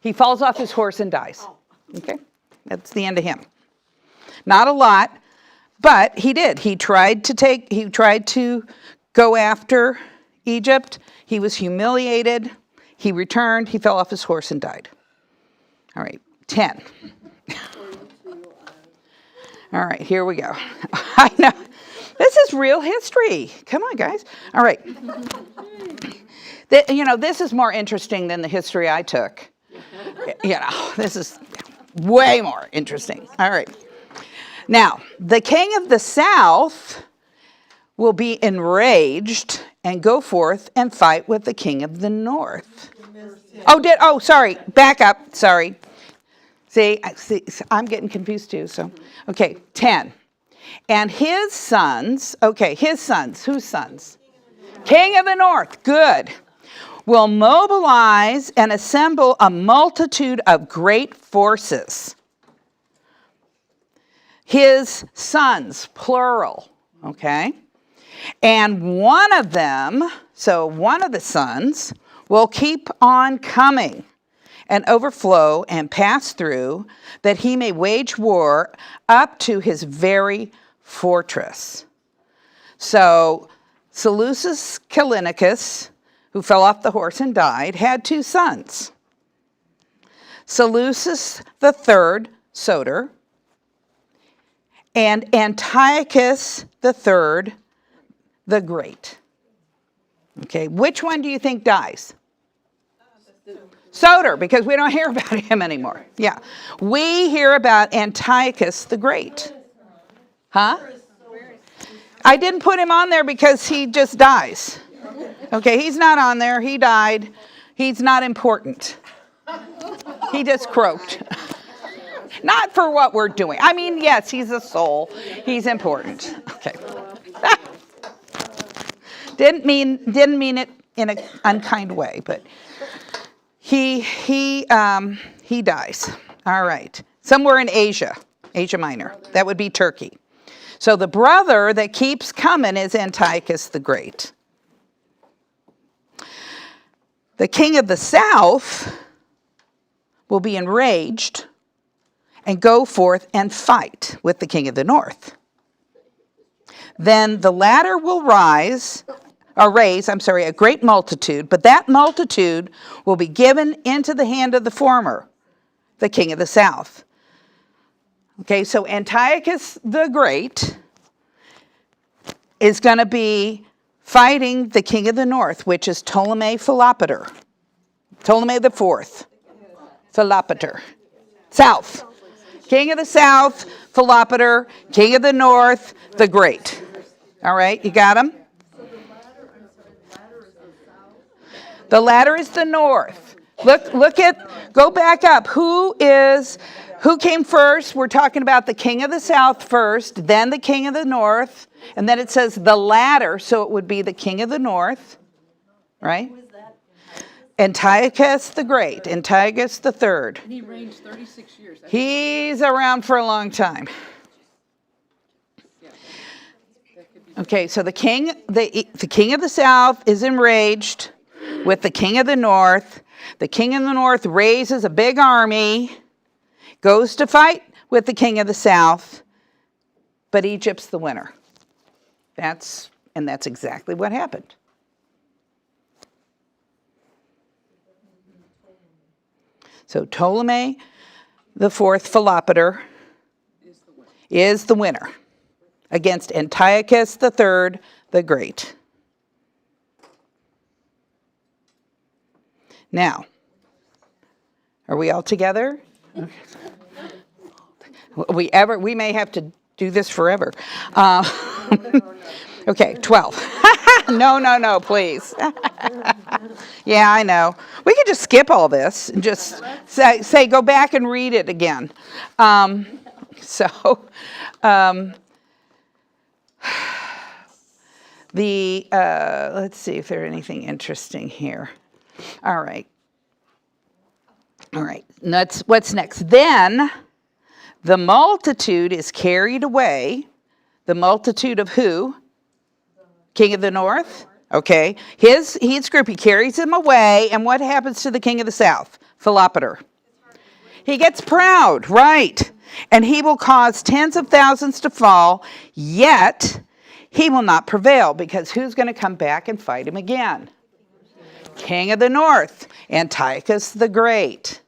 he falls off his horse and dies. Okay, that's the end of him. Not a lot, but he did. He tried to go after Egypt. He was humiliated. He returned. He fell off his horse and died. All right, 10. All right, here we go. I know. This is real history. Come on, guys. All right. This is more interesting than the history I took. This is way more interesting. All right. Now, the king of the south will be enraged and go forth and fight with the king of the north. Sorry. Back up. Sorry. See, I'm getting confused too. So, okay, 10. And his sons, whose sons? King of the north, good, will mobilize and assemble a multitude of great forces. His sons, plural, okay? And one of the sons, will keep on coming and overflow and pass through, that he may wage war up to his very fortress. So Seleucus Callinicus, who fell off the horse and died, had 2 sons. Seleucus III, Soter, and Antiochus III, the Great. Okay, which one do you think dies? Soter, because we don't hear about him anymore. Yeah. We hear about Antiochus the Great. Huh? I didn't put him on there because he just dies. Okay, he's not on there. He died. He's not important. He just croaked. Not for what we're doing. I mean, yes, he's a soul. He's important. Okay. Didn't mean it in an unkind way, but he dies. All right. Somewhere in Asia Minor. That would be Turkey. So the brother that keeps coming is Antiochus the Great. The king of the south will be enraged and go forth and fight with the king of the north. Then the latter will raise a great multitude, but that multitude will be given into the hand of the former, the king of the south. Okay, so Antiochus the Great is going to be fighting the king of the north, which is Ptolemy Philopator. Ptolemy the Fourth. Philopator. South. King of the south, Philopator. King of the north, the Great. All right, you got him? The latter is the north. Go back up. Who came first? We're talking about the king of the south first, then the king of the north, and then it says the latter, so it would be the king of the north, right? Antiochus the Great, Antiochus the Third. And he reigned 36 years. He's around for a long time. Okay, so the king of the south is enraged with the king of the north. The king of the north raises a big army, goes to fight with the king of the south, but Egypt's the winner. That's exactly what happened. So Ptolemy the Fourth Philopator is the winner against Antiochus the Third, the Great. Now, are we all together? We may have to do this forever. Okay, 12. No, please. Yeah, I know. We could just skip all this and just say go back and read it again. Let's see if there's anything interesting here. All right. What's next? Then the multitude is carried away. The multitude of who? King of the north? Okay, his group, he carries him away, and what happens to the king of the south? Philopater. He gets proud, right? And he will cause tens of thousands to fall, yet he will not prevail, because who's going to come back and fight him again? King of the north, Antiochus the Great.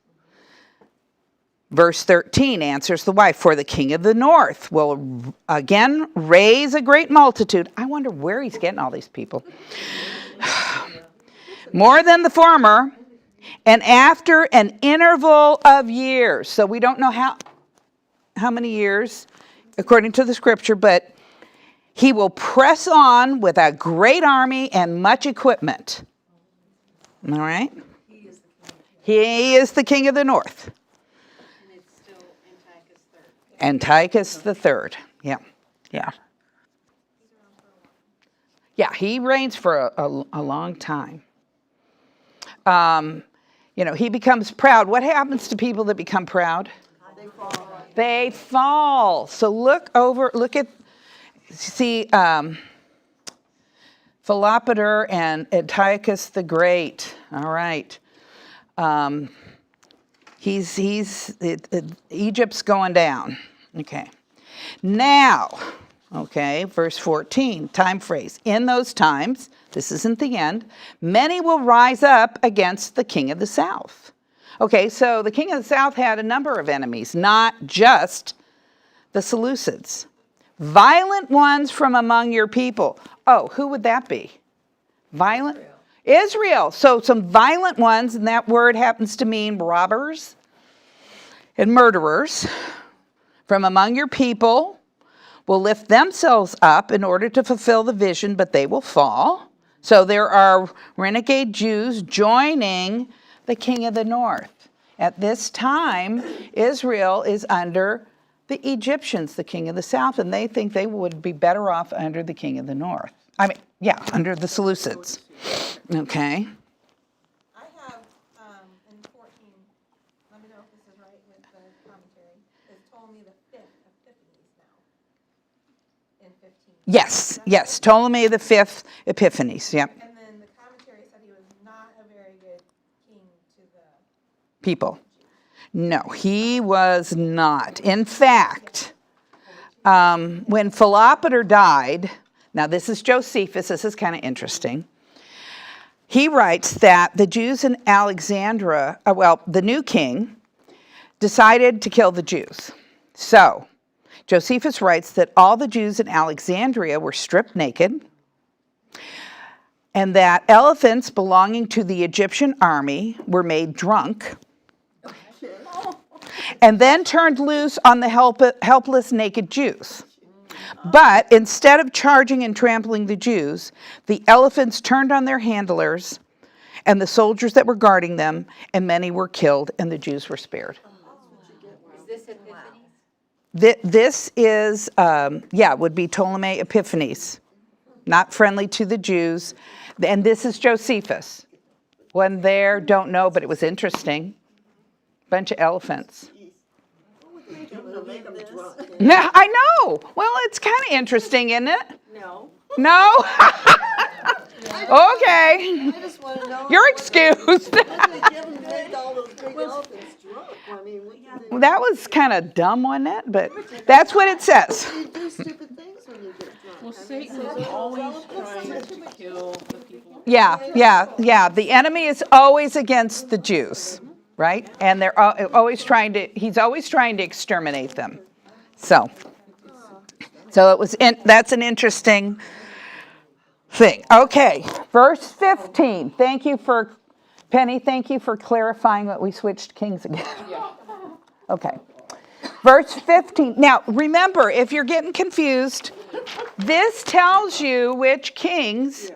Verse 13 answers the wife, for the king of the north will again raise a great multitude. I wonder where he's getting all these people. More than the former, and after an interval of years. So we don't know how many years, according to the scripture, but he will press on with a great army and much equipment. All right? He is the king of the north. And it's still Antiochus III. Antiochus III. Yeah. Yeah, he reigns for a long time. He becomes proud. What happens to people that become proud? They fall. So look at, Philopater and Antiochus the Great. All right. Egypt's going down. Okay. Now, verse 14, time phrase. In those times, this isn't the end, many will rise up against the king of the south. Okay, so the king of the south had a number of enemies, not just the Seleucids. Violent ones from among your people. Oh, who would that be? Violent? Israel. So some violent ones, and that word happens to mean robbers and murderers from among your people will lift themselves up in order to fulfill the vision, but they will fall. So there are renegade Jews joining the king of the north. At this time, Israel is under the Egyptians, the king of the south, and they think they would be better off under the king of the north. Under the Seleucids. Okay. I have, in 14, let me know if this is right with the commentary, it told me the 5th Epiphanies now, in 15. Yes, Ptolemy the fifth Epiphanes, yep. And then the commentary said he was not a very good king to the People. No, he was not. In fact, when Philopater died, now this is Josephus, this is kind of interesting. He writes that the Jews in Alexandria, the new king, decided to kill the Jews. So, Josephus writes that all the Jews in Alexandria were stripped naked, and that elephants belonging to the Egyptian army were made drunk, and then turned loose on the helpless naked Jews. But instead of charging and trampling the Jews, the elephants turned on their handlers and the soldiers that were guarding them, and many were killed, and the Jews were spared. Is this Epiphanies? This is, would be Ptolemy Epiphanes, not friendly to the Jews. And this is Josephus. Wasn't there, don't know, but it was interesting. Bunch of elephants. Yeah, I know. Well, it's kind of interesting, isn't it? No. No? Okay. I just want to know. You're excused. They give them make all those big elephants drunk. I mean, That was kind of dumb, wasn't it? But that's what it says. you do stupid things when you get drunk. Well, Satan is always trying to kill the people. Yeah. The enemy is always against the Jews, right? And they're always he's always trying to exterminate them. So that's an interesting thing. Okay, verse 15. Penny, thank you for clarifying that we switched kings again. Okay. Verse 15. Now, remember, if you're getting confused, this tells you which kings,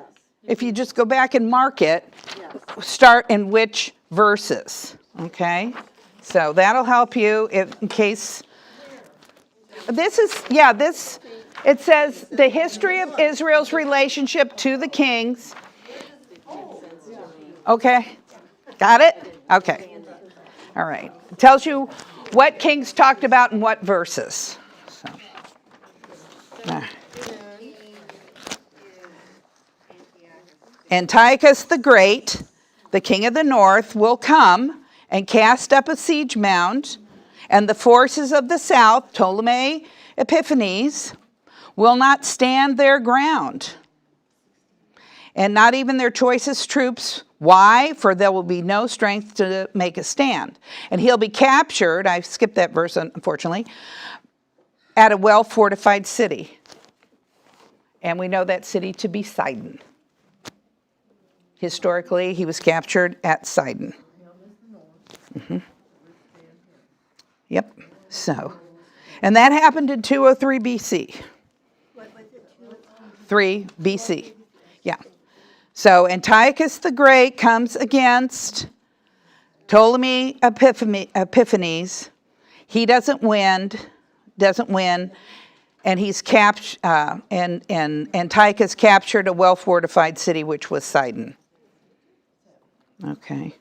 if you just go back and mark it, start in which verses. Okay? So that'll help you in case. It says the history of Israel's relationship to the kings. Okay? Got it? Okay. All right. It tells you what kings talked about in what verses. So. Antiochus the Great, the king of the north, will come and cast up a siege mound, and the forces of the south, Ptolemy Epiphanes, will not stand their ground, and not even their choicest troops. Why? For there will be no strength to make a stand. And he'll be captured, I skipped that verse unfortunately, at a well-fortified city. And we know that city to be Sidon. Historically, he was captured at Sidon. Yep, so. And that happened in 203 BC. What was it, 3 BC, yeah. So Antiochus the Great comes against Ptolemy Epiphanes. He doesn't win, and he's and Antiochus captured a well-fortified city, which was Sidon. Okay. Is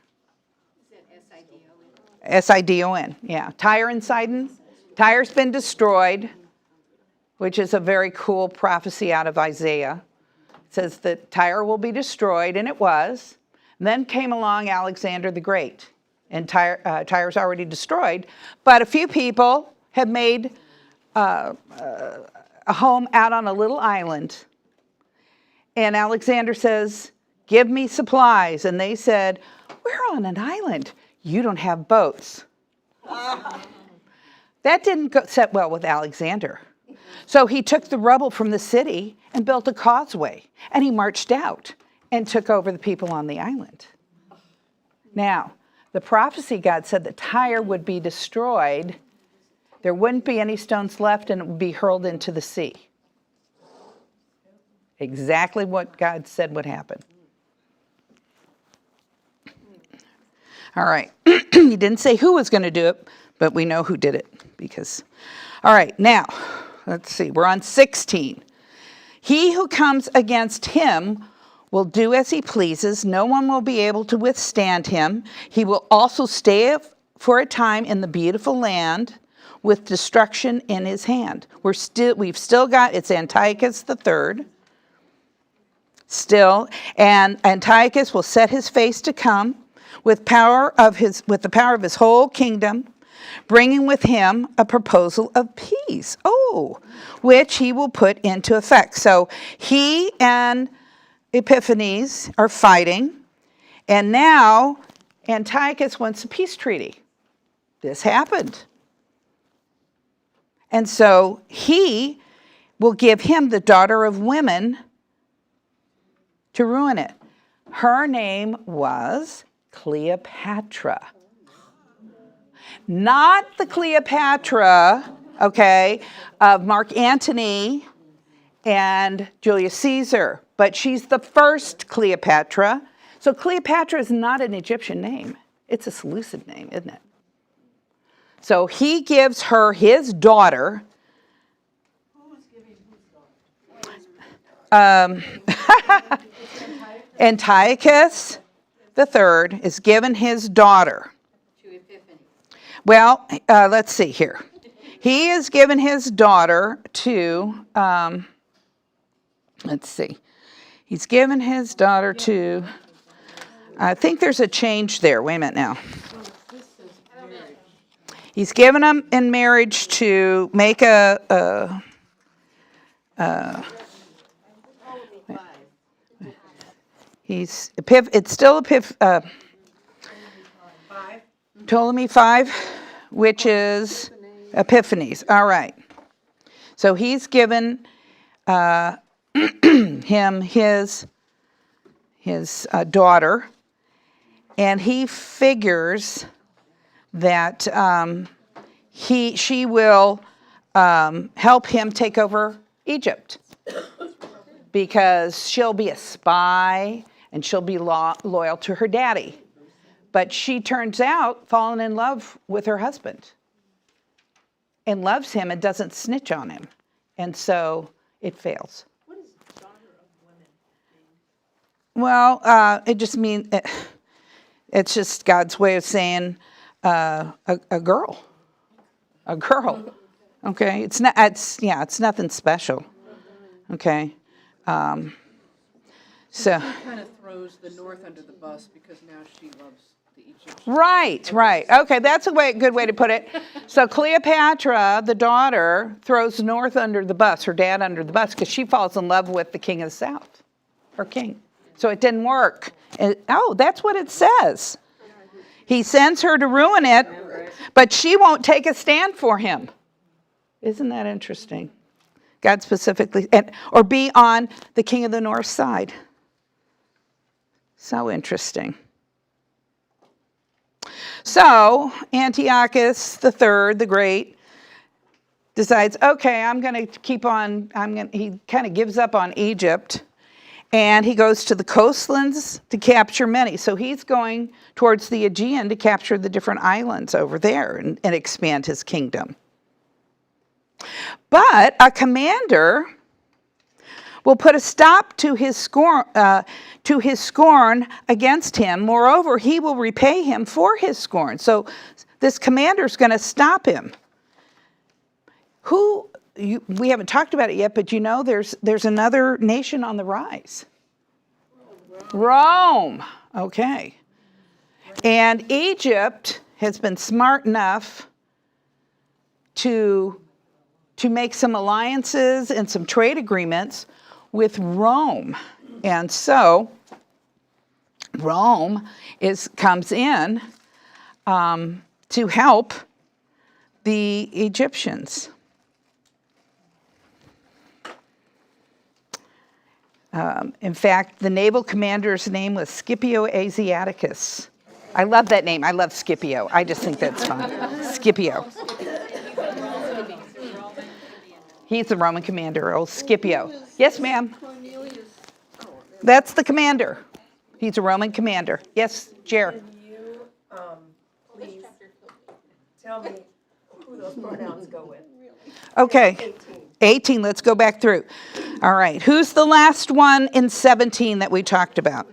that S-I-D-O-N? Sidon, yeah. Tyre and Sidon. Tyre's been destroyed, which is a very cool prophecy out of Isaiah. It says that Tyre will be destroyed, and it was. And then came along Alexander the Great, and Tyre's already destroyed. But a few people have made a home out on a little island. And Alexander says, give me supplies. And they said, we're on an island. You don't have boats. That didn't set well with Alexander. So he took the rubble from the city and built a causeway. And he marched out and took over the people on the island. Now, the prophecy God said that Tyre would be destroyed. There wouldn't be any stones left, and it would be hurled into the sea. Exactly what God said would happen. All right. He didn't say who was going to do it, but we know who did it because. All right, now, let's see. We're on 16. He who comes against him will do as he pleases. No one will be able to withstand him. He will also stay for a time in the beautiful land with destruction in his hand. We've still got, it's Antiochus the third. Still, and Antiochus will set his face to come with the power of his whole kingdom, bringing with him a proposal of peace. Which he will put into effect. So he and Epiphanes are fighting, and now Antiochus wants a peace treaty. This happened. And so he will give him the daughter of women to ruin it. Her name was Cleopatra. Not the Cleopatra, okay, of Mark Antony and Julius Caesar, but she's the first Cleopatra. So Cleopatra is not an Egyptian name. It's a Seleucid name, isn't it? So he gives her his daughter. Antiochus the third is given his daughter. To Epiphanes. Well, let's see here. He is given his daughter to, let's see. He's given his daughter to, I think there's a change there. Wait a minute now. He's given them in marriage to make it's still Ptolemy 5, which is Epiphanes. All right. So he's given him his daughter, and he figures that she will help him take over Egypt because she'll be a spy and she'll be loyal to her daddy. But she turns out falling in love with her husband and loves him and doesn't snitch on him. And so it fails. What does daughter of women mean? Well, it just means, it's just God's way of saying a girl. A girl. Okay? It's nothing special. Okay? So, She kind of throws the North under the bus because now she loves the Egyptians. right. Okay, that's a good way to put it. So Cleopatra, the daughter, throws North under the bus, her dad under the bus, because she falls in love with the king of the south, her king. So it didn't work. That's what it says. He sends her to ruin it, but she won't take a stand for him. Isn't that interesting? God specifically, or be on the king of the north side. So interesting. So Antiochus III, the Great, decides, okay, I'm going to keep on, he kind of gives up on Egypt, and he goes to the coastlands to capture many. So he's going towards the Aegean to capture the different islands over there and expand his kingdom. But a commander will put a stop to his scorn against him. Moreover, he will repay him for his scorn. So this commander's going to stop him. We haven't talked about it yet, but you know there's another nation on the rise. Rome. Okay. And Egypt has been smart enough to make some alliances and some trade agreements with Rome. And so Rome comes in to help the Egyptians. In fact, the naval commander's name was Scipio Asiaticus. I love that name. I love Scipio. I just think that's fun. Scipio. He's the Roman commander, old Scipio. Yes, ma'am. That's the commander. He's a Roman commander. Yes, Jer. Can you, please tell me who those pronouns go with? Okay. 18, let's go back through. All right, who's the last one in 17 that we talked about?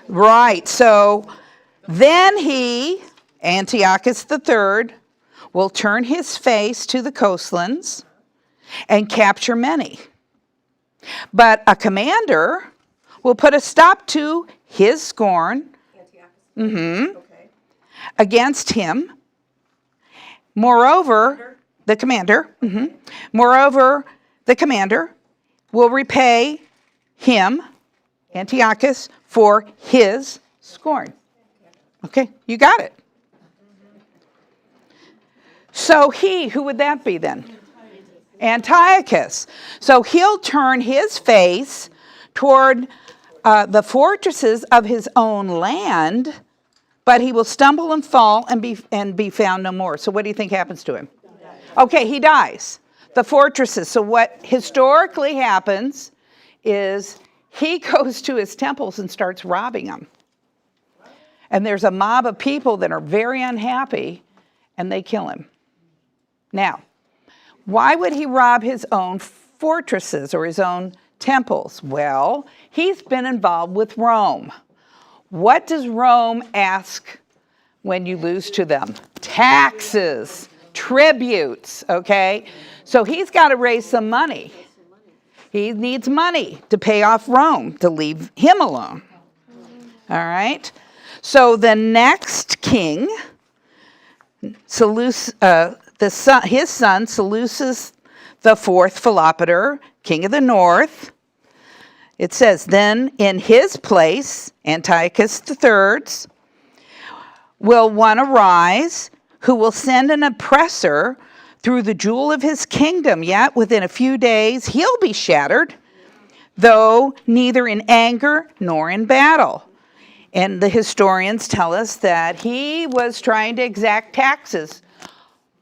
Right, so then Antiochus III, will turn his face to the coastlands and capture many. But a commander will put a stop to his scorn Okay. against him. Moreover, the commander will repay him, Antiochus, for his scorn. Okay, you got it. So who would that be then? Antiochus. So he'll turn his face toward the fortresses of his own land, but he will stumble and fall and be found no more. So what do you think happens to him? Okay, he dies. The fortresses. So what historically happens is he goes to his temples and starts robbing them. And there's a mob of people that are very unhappy, and they kill him. Now, why would he rob his own fortresses or his own temples? Well, he's been involved with Rome. What does Rome ask when you lose to them? Taxes, tributes, okay? So he's got to raise some money. He needs money to pay off Rome, to leave him alone. All right? So the next king, his son, Seleucus IV Philopater, king of the north, it says, then in his place, Antiochus III, will one arise who will send an oppressor through the jewel of his kingdom, yet within a few days he'll be shattered, though neither in anger nor in battle. And the historians tell us that he was trying to exact taxes,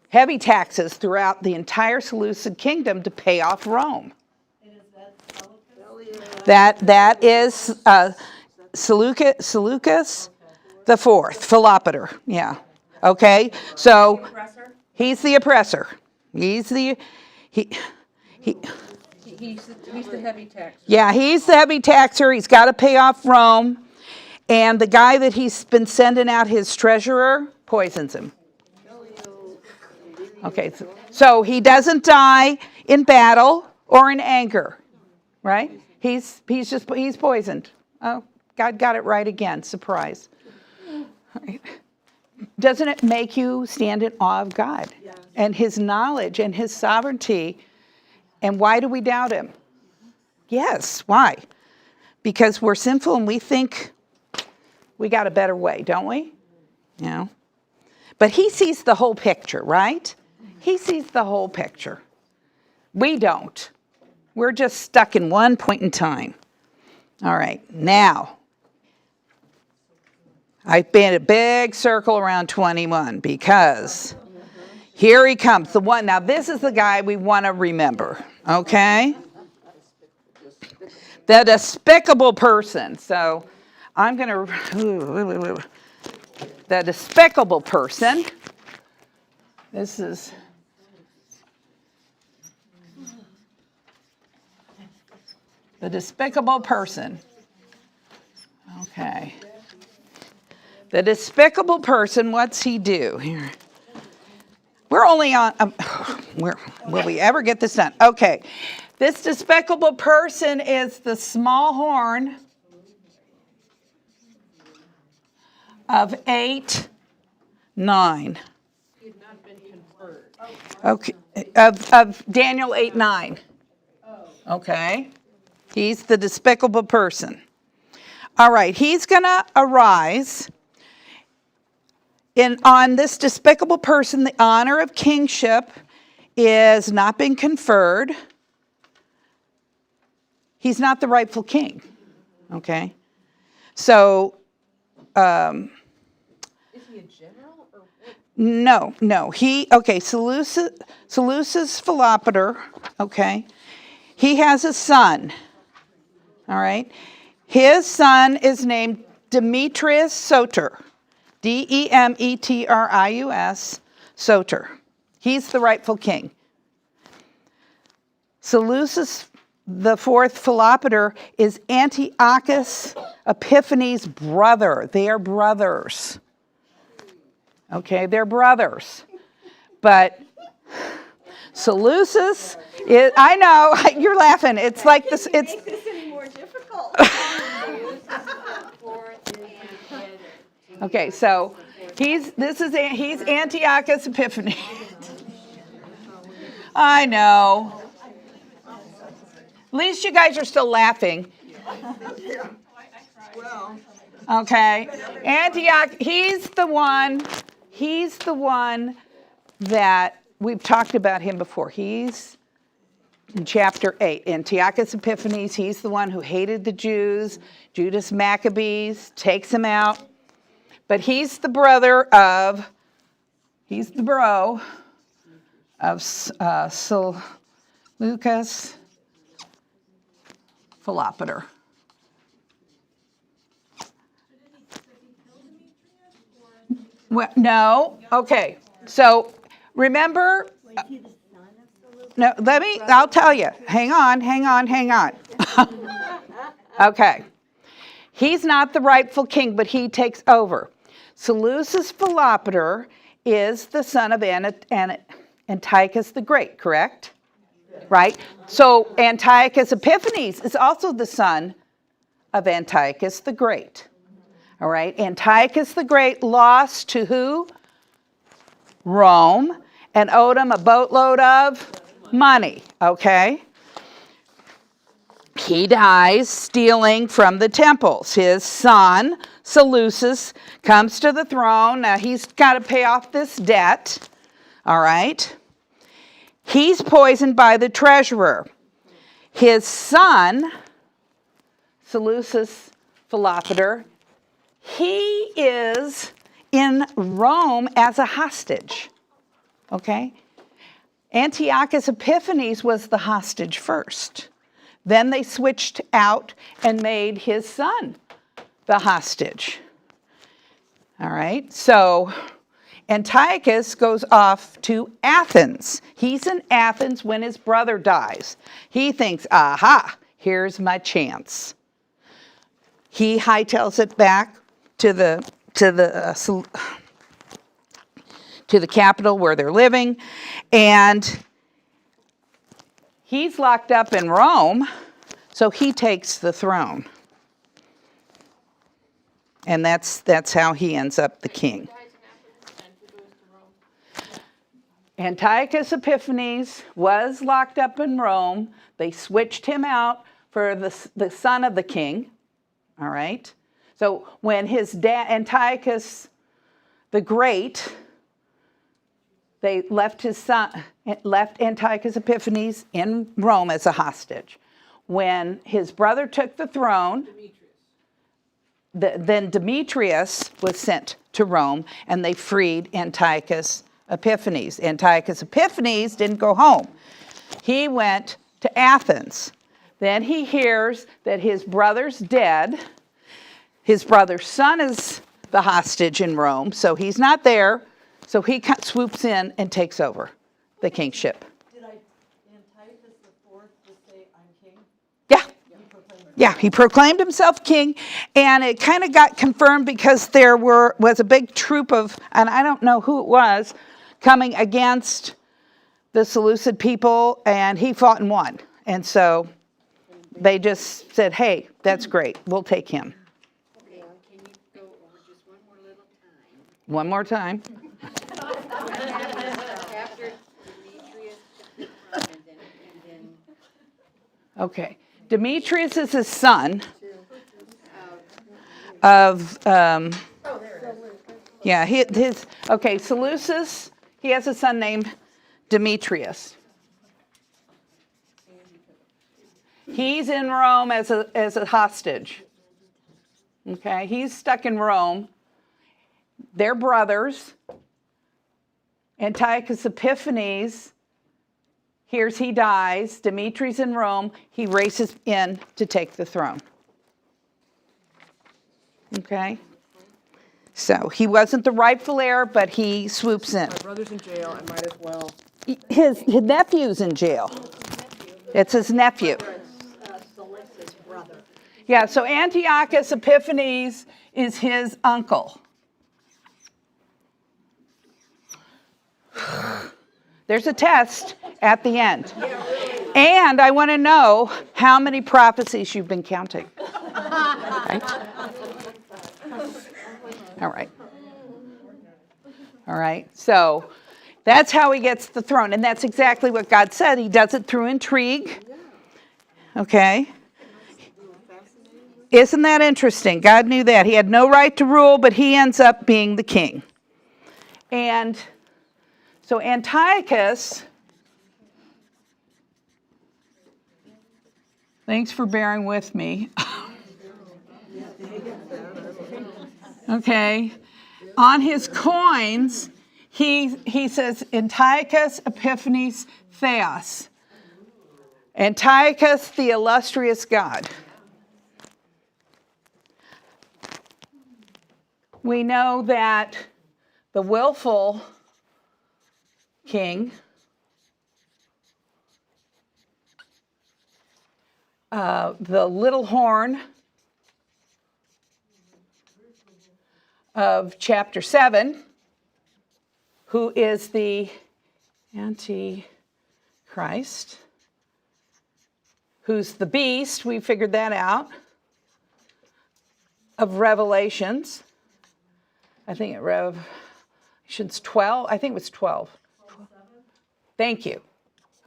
heavy taxes throughout the entire Seleucid kingdom to pay off Rome. That is Seleucus the Fourth, Philopater. Yeah. Okay. So he's the oppressor. He's the heavy taxer. Yeah, he's the heavy taxer. He's got to pay off Rome. And the guy that he's been sending out, his treasurer, poisons him. Okay, so he doesn't die in battle or in anger, right? He's poisoned. Oh, God got it right again. Surprise. Right. Doesn't it make you stand in awe of God and his knowledge and his sovereignty? And why do we doubt him? Yes, why? Because we're sinful and we think we got a better way, don't we? You know? But he sees the whole picture, right? He sees the whole picture. We don't. We're just stuck in one point in time. All right, now, I've been a big circle around 21 because here he comes, the one. Now, this is the guy we want to remember, okay? The despicable person. So I'm going to, the despicable person. This is, the despicable person. Okay. The despicable person, what's he do here? We're only on, will we ever get this done? Okay. This despicable person is the small horn of 8, 9. He had not been conferred. Okay. Of Daniel 8, 9. Okay. He's the despicable person. All right. He's going to arise. On this despicable person, the honor of kingship is not being conferred. He's not the rightful king, okay? So, Is he a general or what? no, Seleucus Philopator, okay? He has a son, all right? His son is named Demetrius Soter, Demetrius Soter. He's the rightful king. Seleucus the fourth Philopator is Antiochus Epiphanes' brother. They are brothers. Okay, they're brothers. But Seleucus is, I know, you're laughing. It's like this, it's, Make this any more difficult. okay, so he's Antiochus Epiphanes. I know. At least you guys are still laughing. Okay. Antioch, he's the one that we've talked about him before. He's in chapter 8. Antiochus Epiphanes, he's the one who hated the Jews. Judas Maccabees takes him out. But he's the bro of Seleucus Philopator. Well, no. Okay. So remember. Was he the son of Seleucus? No, I'll tell you. Hang on. Okay. He's not the rightful king, but he takes over. Seleucus Philopator is the son of Antiochus the Great, correct? Right? So Antiochus Epiphanes is also the son of Antiochus the Great. All right? Antiochus the Great lost to who? Rome, and owed him a boatload of money. Okay? He dies stealing from the temples. His son, Seleucus, comes to the throne. Now he's got to pay off this debt. All right? He's poisoned by the treasurer. His son, Seleucus Philopator, he is in Rome as a hostage. Okay? Antiochus Epiphanes was the hostage first. Then they switched out and made his son the hostage. All right? So Antiochus goes off to Athens. He's in Athens when his brother dies. He thinks, aha, here's my chance. He hightails it back to the capital where they're living, and he's locked up in Rome. So he takes the throne. And that's how he ends up the king. Antiochus Epiphanes was locked up in Rome. They switched him out for the son of the king. All right. So when his dad, Antiochus the Great, they left Antiochus Epiphanes in Rome as a hostage. When his brother took the throne, then Demetrius was sent to Rome, and they freed Antiochus Epiphanes. Antiochus Epiphanes didn't go home. He went to Athens. Then he hears that his brother's dead. His brother's son is the hostage in Rome, so he's not there. So he swoops in and takes over the kingship. Did Antiochus IV just say, I'm king? Yeah. Yeah, he proclaimed himself king, and it kind of got confirmed because there was a big troop of, and I don't know who it was, coming against the Seleucid people, and he fought and won. And so they just said, hey, that's great, we'll take him. Okay, can you go over just one more little time? One more time. After Demetrius took the throne and then Okay. Demetrius is his son of, okay, Seleucus, he has a son named Demetrius. He's in Rome as a hostage. Okay, he's stuck in Rome. They're brothers. Antiochus Epiphanes hears he dies. Demetrius in Rome. He races in to take the throne. Okay? So he wasn't the rightful heir, but he swoops in. My brother's in jail, I might as well. His nephew's in jail. It's his nephew. Seleucus' brother. Yeah, so Antiochus Epiphanes is his uncle. There's a test at the end. And I want to know how many prophecies you've been counting. Right? All right. All right. So that's how he gets the throne. And that's exactly what God said. He does it through intrigue. Okay. Isn't that interesting? God knew that. He had no right to rule, but he ends up being the king. And so Antiochus, thanks for bearing with me. Okay. On his coins, he says Antiochus Epiphanes Theos. Antiochus, the illustrious God. We know that the willful king, the little horn of chapter 7, who is the Antichrist, who's the beast, we figured that out, of Revelations. I think Revelations 12, I think it was 12. Thank you.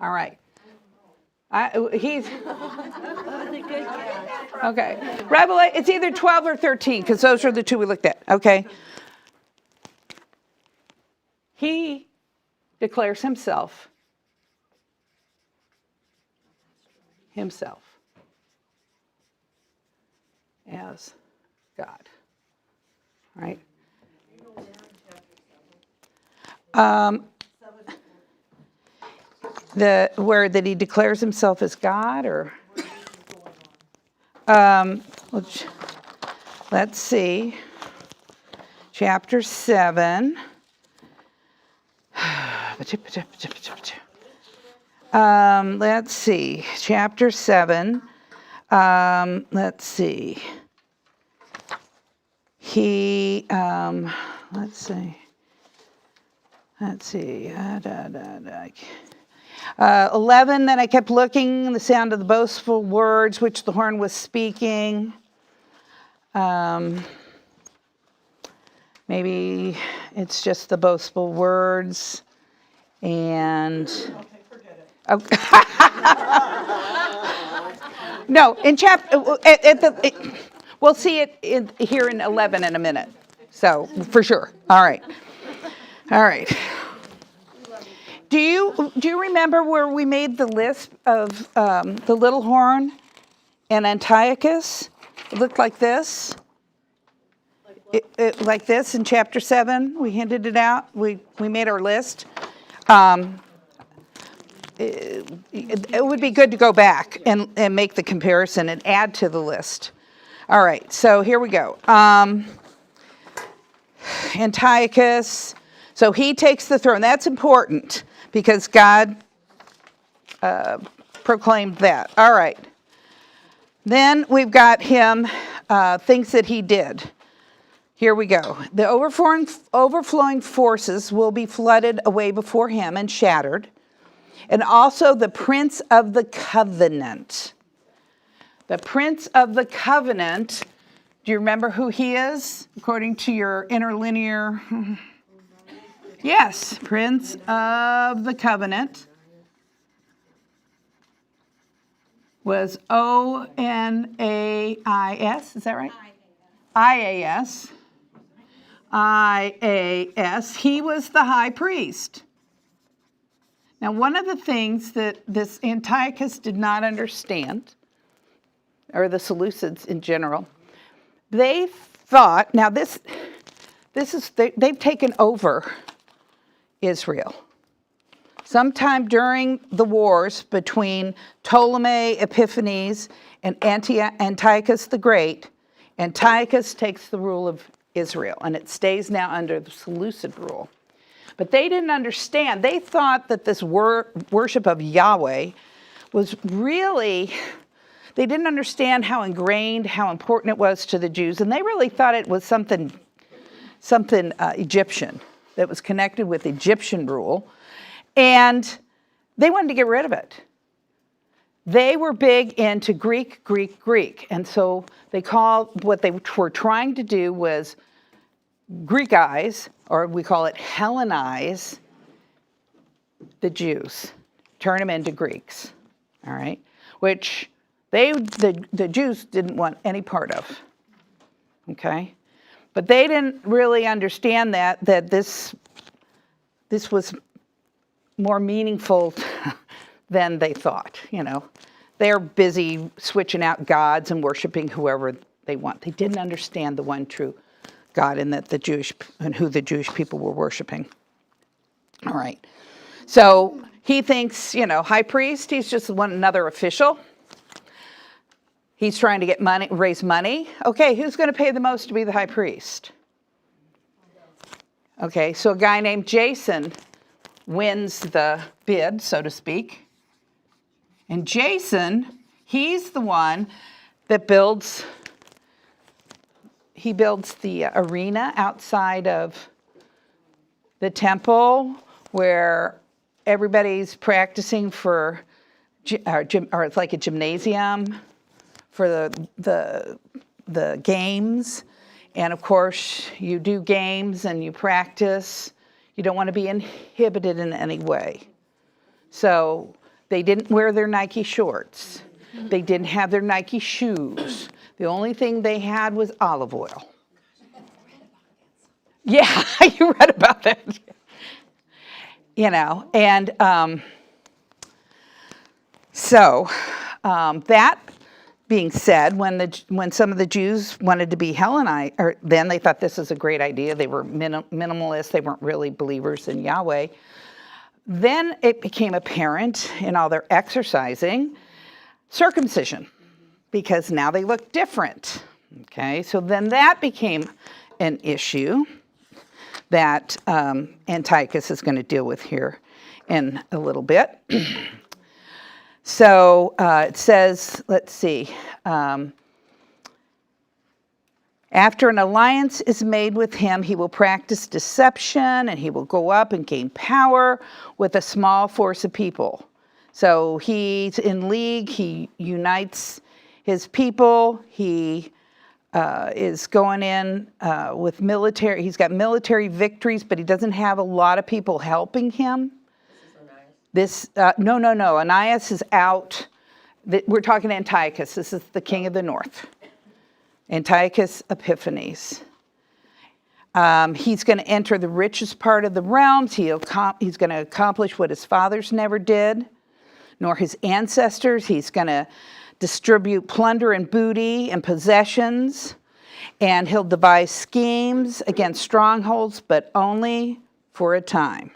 All right. He's okay. It's either 12 or 13 because those are the two we looked at. Okay. He declares himself as God. Right? Where that he declares himself as God, or let's see, chapter 7. Let's see, chapter 7. Let's see. He, let's see. 11, then I kept looking, the sound of the boastful words which the horn was speaking. Maybe it's just the boastful words. And oh. No, in chapter we'll see it here in 11 in a minute. So for sure. All right. Do you remember where we made the list of the little horn and Antiochus? It looked like this. Like this in chapter 7. We handed it out. We made our list. It would be good to go back and make the comparison and add to the list. All right, so here we go. Antiochus, so he takes the throne. That's important because God proclaimed that. All right. Then we've got him, things that he did. Here we go. The overflowing forces will be flooded away before him and shattered. And also the Prince of the Covenant. The Prince of the Covenant, do you remember who he is, according to your interlinear? Yes, Prince of the Covenant was O-N-A-I-S, is that right? I-A-S. I-A-S. He was the high priest. Now, one of the things that this Antiochus did not understand, or the Seleucids in general, they thought, now this is, they've taken over Israel. Sometime during the wars between Ptolemy Epiphanes and Antiochus the Great, Antiochus takes the rule of Israel, and it stays now under the Seleucid rule. But they didn't understand. They thought that this worship of Yahweh was really, they didn't understand how ingrained, how important it was to the Jews, and they really thought it was something Egyptian, that was connected with Egyptian rule, and they wanted to get rid of it. They were big into Greek, and so they called, what they were trying to do was Greekize, or we call it Hellenize, the Jews, turn them into Greeks, all right, which the Jews didn't want any part of, okay, but they didn't really understand that this was more meaningful than they thought. They're busy switching out gods and worshiping whoever they want. They didn't understand the one true God and that who the Jewish people were worshiping. All right. So he thinks, high priest, he's just another official. He's trying to get money, raise money. Okay, who's going to pay the most to be the high priest? Okay, so a guy named Jason wins the bid, so to speak. And Jason, he's the one that builds the arena outside of the temple where everybody's practicing for, or it's like a gymnasium for the games. And of course, you do games and you practice. You don't want to be inhibited in any way. So they didn't wear their Nike shorts. They didn't have their Nike shoes. The only thing they had was olive oil. Yeah, you read about that. And so that being said, when some of the Jews wanted to be Hellenized, then they thought this was a great idea. They were minimalists. They weren't really believers in Yahweh. Then it became apparent in all their exercising, circumcision, because now they look different. Okay, so then that became an issue that Antiochus is going to deal with here in a little bit. So it says, let's see, After an alliance is made with him, he will practice deception, and he will go up and gain power with a small force of people. So he's in league, he unites his people, he is going in with military, he's got military victories, but he doesn't have a lot of people helping him. No, Onias is out. We're talking Antiochus. This is the king of the north. Antiochus Epiphanes. He's going to enter the richest part of the realms. He's going to accomplish what his fathers never did, nor his ancestors. He's going to distribute plunder and booty and possessions, and he'll devise schemes against strongholds, but only for a time.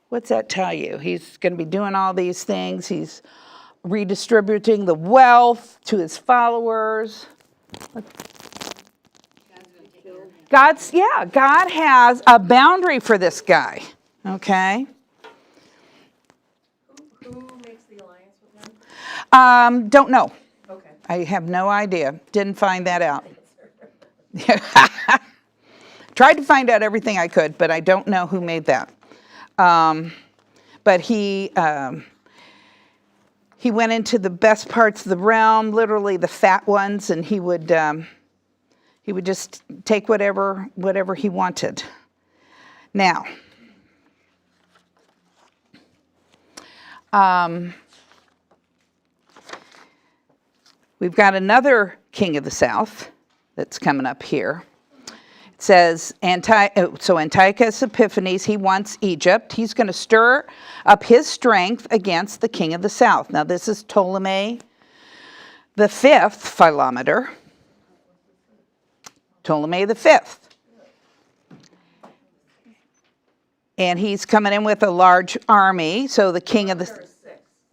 What's that tell you? He's going to be doing all these things. He's redistributing the wealth to his followers. God has a boundary for this guy, okay? Who makes the alliance with them? Don't know. Okay. I have no idea. Didn't find that out. Tried to find out everything I could, but I don't know who made that. But he went into the best parts of the realm, literally the fat ones, and he would just take whatever he wanted. Now, we've got another king of the south that's coming up here. It says, Antiochus Epiphanes, he wants Egypt. He's going to stir up his strength against the king of the south. Now, this is Ptolemy the fifth Philometor. Ptolemy the fifth. And he's coming in with a large army. So the king of the...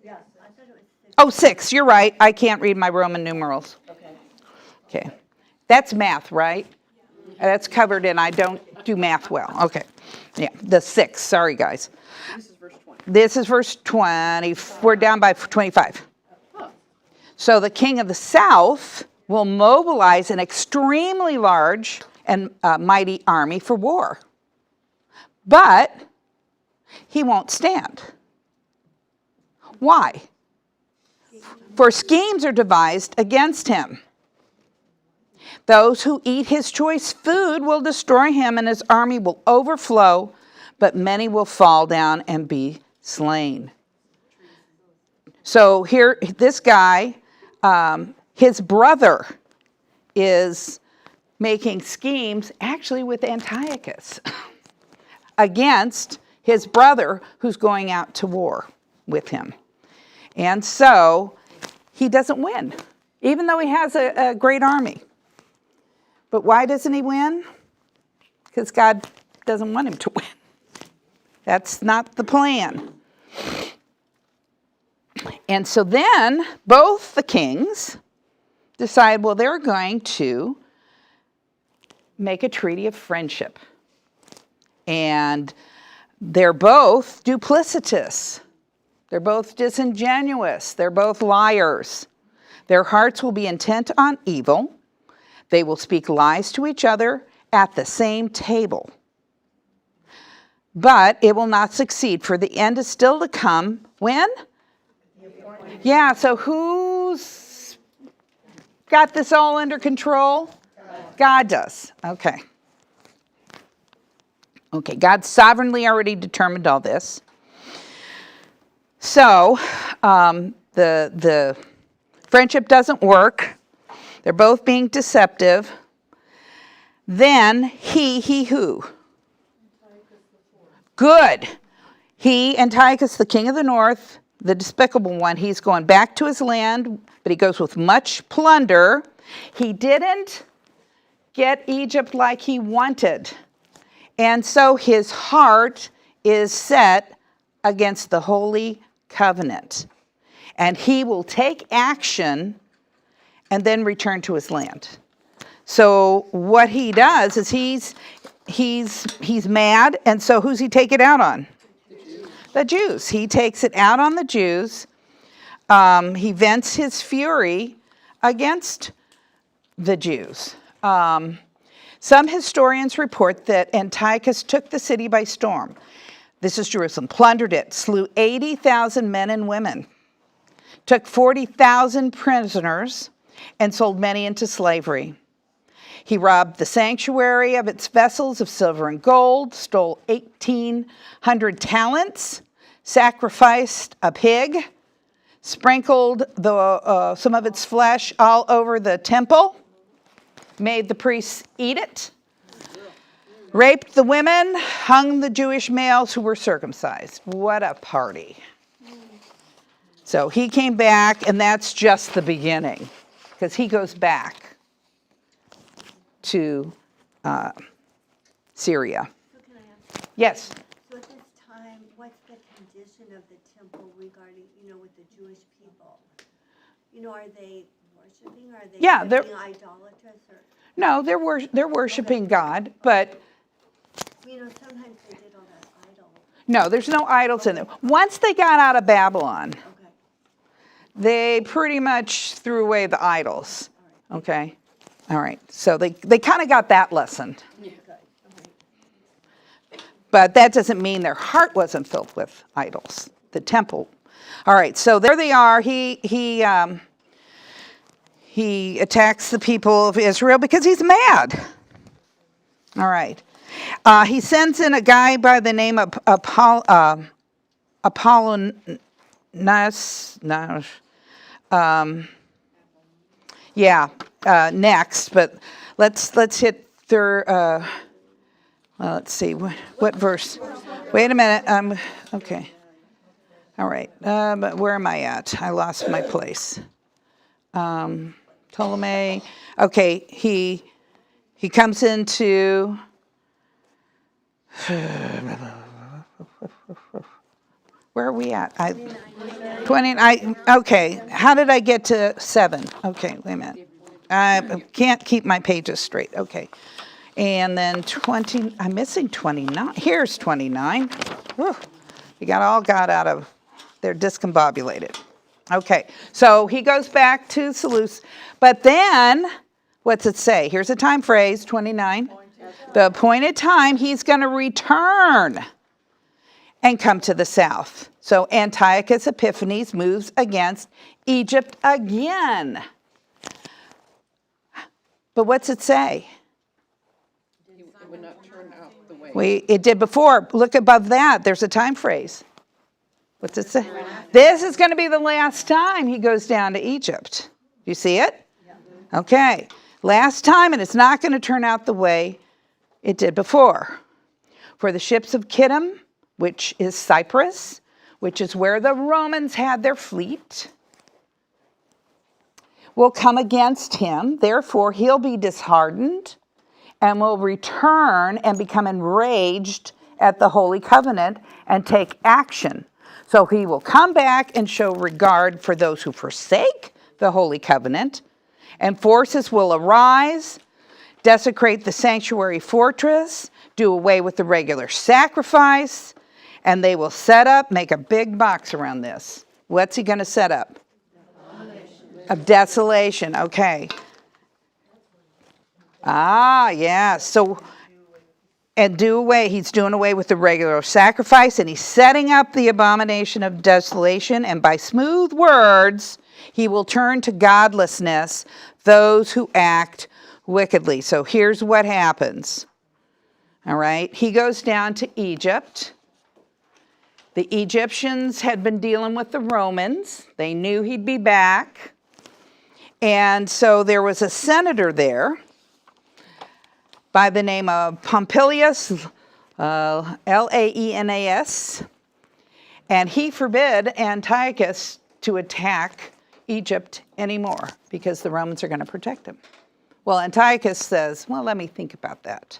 Yes, I thought it was 6. Oh, 6, you're right. I can't read my Roman numerals. Okay. That's math, right? That's covered in, I don't do math well. Okay. Yeah, the 6. Sorry, guys. This is verse 20. This is verse 20. We're down by 25. So the king of the south will mobilize an extremely large and mighty army for war. But he won't stand. Why? For schemes are devised against him. Those who eat his choice food will destroy him, and his army will overflow, but many will fall down and be slain. So here, this guy, his brother is making schemes, actually with Antiochus, against his brother who's going out to war with him. And so he doesn't win, even though he has a great army. But why doesn't he win? Because God doesn't want him to win. That's not the plan. And so then both the kings decide, well, they're going to make a treaty of friendship. And they're both duplicitous. They're both disingenuous. They're both liars. Their hearts will be intent on evil. They will speak lies to each other at the same table. But it will not succeed, for the end is still to come. When? Yeah, so who's got this all under control? God does. Okay. Okay, God sovereignly already determined all this. So the friendship doesn't work. They're both being deceptive. Then he who? Good. He, Antiochus, the king of the north, the despicable one, he's going back to his land, but he goes with much plunder. He didn't get Egypt like he wanted. And so his heart is set against the Holy Covenant. And he will take action and then return to his land. So what he does is he's mad, and so who's he take it out on? The Jews. He takes it out on the Jews. He vents his fury against the Jews. Some historians report that Antiochus took the city by storm. This is Jerusalem, plundered it, slew 80,000 men and women, took 40,000 prisoners, and sold many into slavery. He robbed the sanctuary of its vessels of silver and gold, stole 1,800 talents, sacrificed a pig, sprinkled some of its flesh all over the temple, made the priests eat it, raped the women, hung the Jewish males who were circumcised. What a party. So he came back, and that's just the beginning, because he goes back to Syria. So can I ask, Yes. so at this time, what's the condition of the temple regarding, with the Jewish people? Are they worshiping, are they Yeah, they're- being idolatrous, or, No, they're worshiping God, but sometimes they did all that idol, no, there's no idols in there. Once they got out of Babylon, okay. they pretty much threw away the idols. Okay? All right. So they kind of got that lesson. But that doesn't mean their heart wasn't filled with idols. The temple. All right. So there they are. He attacks the people of Israel because he's mad. All right. He sends in a guy by the name of Apollonius. Next, but let's hit their. Let's see what verse. Wait a minute. Okay. All right. But where am I at? I lost my place. Ptolemy. Okay. He comes into. Where are we at? 20. Okay. How did I get to 7? Okay, wait a minute. I can't keep my pages straight. Okay. And then 20. I'm missing 29. Here's 29. Whew. You all got out of. They're discombobulated. Okay. So he goes back to Seleucus. But then, what's it say? Here's a time phrase, 29. The appointed time, he's going to return and come to the south. So Antiochus Epiphanes moves against Egypt again. But what's it say? It would not turn out the way. It did before. Look above that. There's a time phrase. What's it say? This is going to be the last time he goes down to Egypt. You see it? Okay. Last time, and it's not going to turn out the way it did before. For the ships of Kittim, which is Cyprus, which is where the Romans had their fleet, will come against him. Therefore, he'll be disheartened and will return and become enraged at the Holy Covenant and take action. So he will come back and show regard for those who forsake the Holy Covenant, and forces will arise, desecrate the sanctuary fortress, do away with the regular sacrifice, and they will make a big box around this. What's he going to set up? Of desolation. Okay. Yeah. So, and he's doing away with the regular sacrifice, and he's setting up the abomination of desolation, and by smooth words, he will turn to godlessness those who act wickedly. So here's what happens. All right. He goes down to Egypt. The Egyptians had been dealing with the Romans. They knew he'd be back. And so there was a senator there by the name of Pompilius, Laenas, and he forbid Antiochus to attack Egypt anymore because the Romans are going to protect him. Well, Antiochus says, well, let me think about that.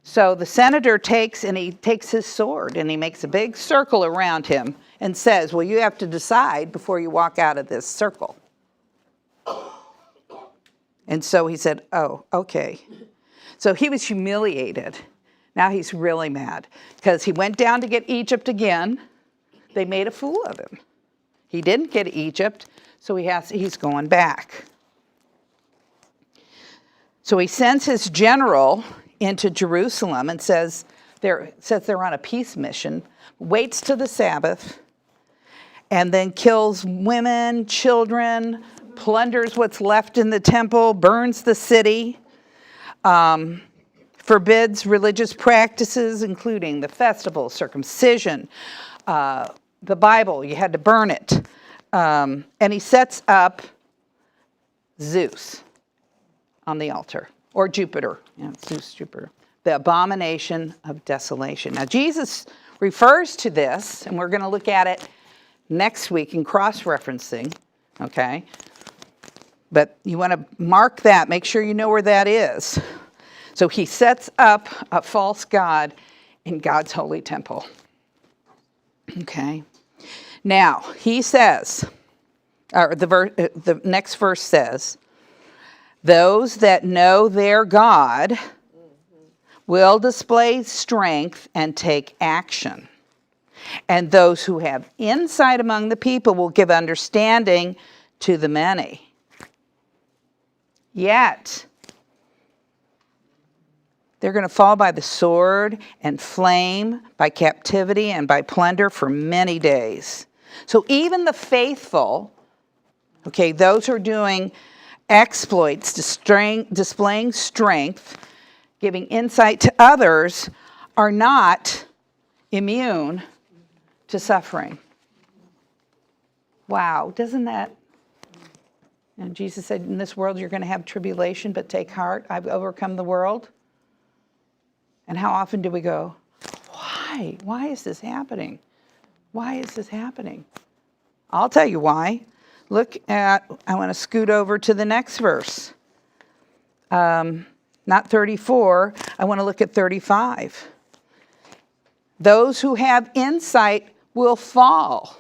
So the senator takes his sword and he makes a big circle around him and says, well, you have to decide before you walk out of this circle. And so he said, oh, okay. So he was humiliated. Now he's really mad because he went down to get Egypt again. They made a fool of him. He didn't get Egypt, so he's going back. So he sends his general into Jerusalem and says they're on a peace mission, waits to the Sabbath, and then kills women, children, plunders what's left in the temple, burns the city, forbids religious practices, including the festival, circumcision, the Bible, you had to burn it. And he sets up Zeus on the altar, or Jupiter, Zeus, Jupiter, the abomination of desolation. Now, Jesus refers to this, and we're going to look at it next week in cross-referencing, okay? But you want to mark that, make sure you know where that is. So he sets up a false god in God's holy temple. Okay. Now, he says, or the next verse says, those that know their God will display strength and take action. And those who have insight among the people will give understanding to the many. Yet, they're going to fall by the sword and flame, by captivity and by plunder for many days. So even the faithful, okay, those who are doing exploits, displaying strength, giving insight to others, are not immune to suffering. Wow, doesn't that? And Jesus said, in this world you're going to have tribulation, but take heart, I've overcome the world. And how often do we go, why? Why is this happening? Why is this happening? I'll tell you why. Look at, I want to scoot over to the next verse. Not 34, I want to look at 35. Those who have insight will fall.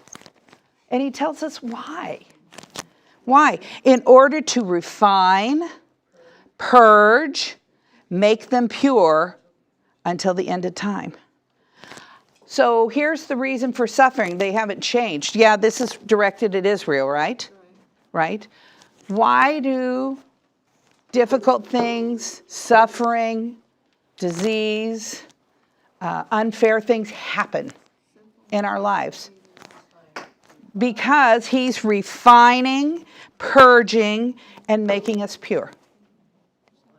And he tells us why. Why? In order to refine, purge, make them pure until the end of time. So here's the reason for suffering. They haven't changed. Yeah, this is directed at Israel, right? Right? Why do difficult things, suffering, disease, unfair things happen in our lives? Because he's refining, purging, and making us pure.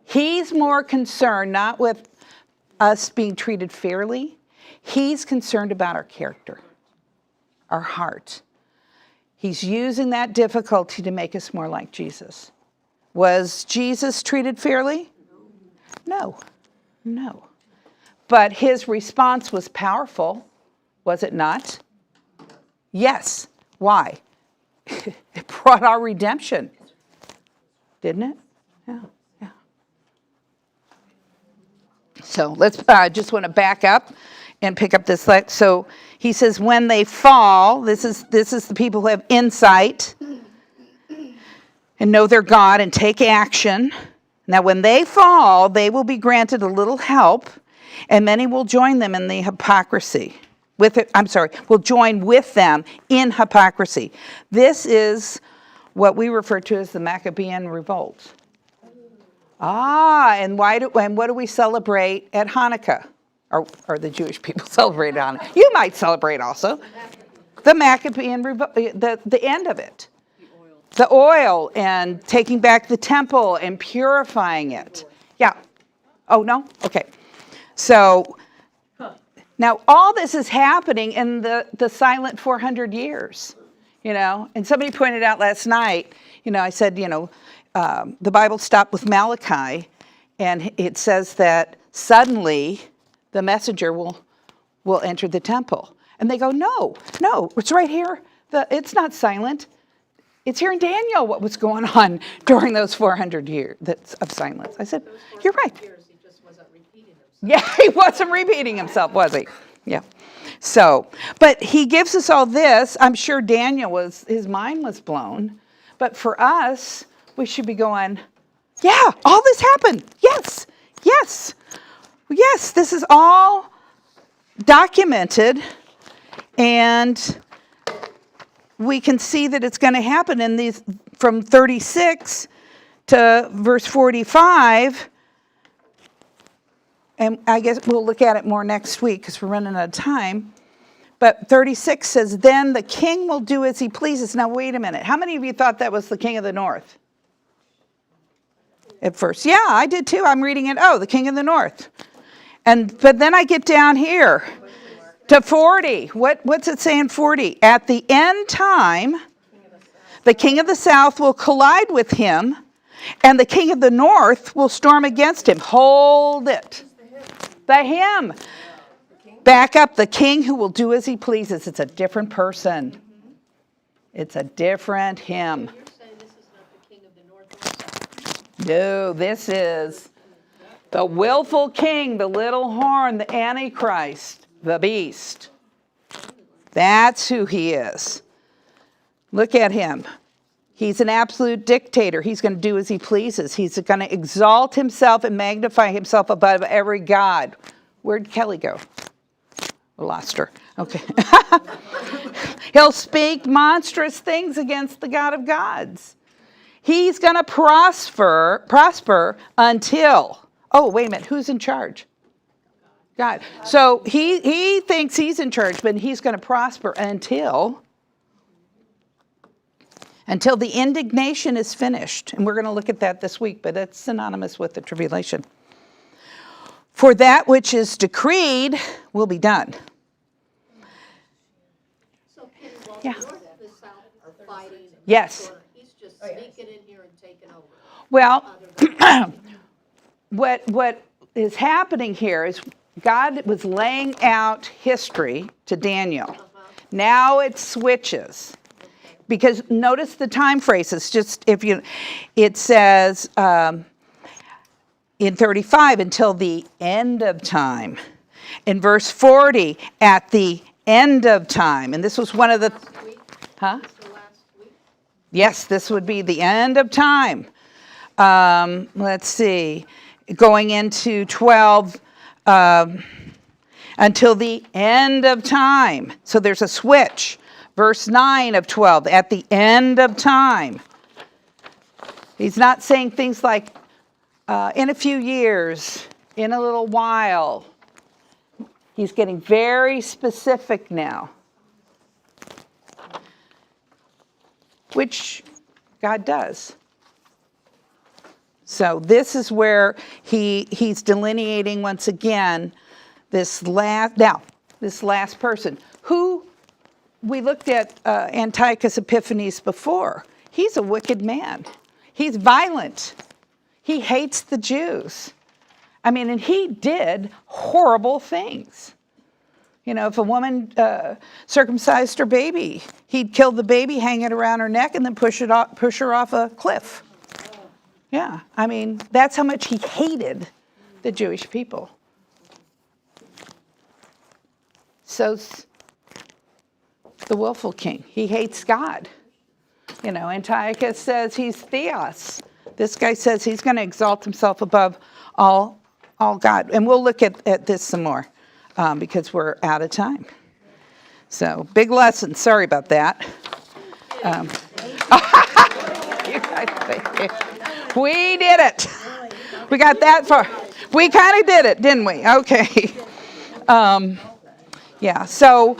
He's more concerned not with us being treated fairly. He's concerned about our character, our heart. He's using that difficulty to make us more like Jesus. Was Jesus treated fairly? No. But his response was powerful, was it not? Yes. Why? It brought our redemption, didn't it? Yeah. So let's just want to back up and pick up this. So he says, when they fall, this is the people who have insight and know their God and take action. Now, when they fall, they will be granted a little help, and many will join them in the hypocrisy. Will join with them in hypocrisy. This is what we refer to as the Maccabean revolt. And what do we celebrate at Hanukkah? Or the Jewish people celebrate Hanukkah. You might celebrate also. The Maccabean revolt, the end of it. The oil and taking back the temple and purifying it. Yeah. Oh, no? Okay. So, now all this is happening in the silent 400 years, And somebody pointed out last night, I said, the Bible stopped with Malachi, and it says that suddenly the messenger will enter the temple. And they go, no, it's right here. It's not silent. It's here in Daniel what was going on during those 400 years of silence. I said, you're right. He just wasn't repeating himself. Yeah, he wasn't repeating himself, was he? Yeah. So, but he gives us all this. I'm sure his mind was blown. But for us, we should be going, yeah, all this happened. Yes, this is all documented, and we can see that it's going to happen in these from 36 to verse 45, and I guess we'll look at it more next week because we're running out of time. But 36 says, then the king will do as he pleases. Now, wait a minute. How many of you thought that was the king of the north? At first. Yeah, I did too. I'm reading it. Oh, the king of the north. But then I get down here to 40. What's it saying 40? At the end time, the king of the south will collide with him, and the king of the north will storm against him. Hold it. The him. Back up, the king who will do as he pleases. It's a different person. It's a different him. You're saying this is not the king of the north or south? No, this is the willful king, the little horn, the Antichrist, the beast. That's who he is. Look at him. He's an absolute dictator. He's going to do as he pleases. He's going to exalt himself and magnify himself above every god. Where'd Kelly go? I lost her. Okay. He'll speak monstrous things against the God of gods. He's going to prosper until, oh, wait a minute, who's in charge? God. So he thinks he's in charge, but he's going to prosper until the indignation is finished. And we're going to look at that this week, but it's synonymous with the tribulation. For that which is decreed will be done. So Ken, while Yeah. the north and the south are fighting, Yes. he's just sneaking in here and taking over. Well, Other than- what is happening here is God was laying out history to Daniel. Now it switches. Because notice the time phrases. It says in 35 until the end of time. In verse 40, at the end of time. And this was one of the, huh? the last week, Yes, this would be the end of time. Let's see, going into 12, until the end of time. So there's a switch. Verse 9 of 12, at the end of time. He's not saying things like, in a few years, in a little while. He's getting very specific now. Which God does. So this is where he's delineating once again this last person. Who, we looked at Antiochus Epiphanes before. He's a wicked man. He's violent. He hates the Jews. I mean, and he did horrible things. You know, if a woman circumcised her baby, he'd kill the baby, hang it around her neck, and then push her off a cliff. Yeah, I mean, that's how much he hated the Jewish people. So's the willful king. He hates God. You know, Antiochus says he's theos. This guy says he's going to exalt himself above all God. And we'll look at this some more because we're out of time. So, big lesson. Sorry about that. We did it. We got that far. We kind of did it, didn't we? Okay. Yeah, so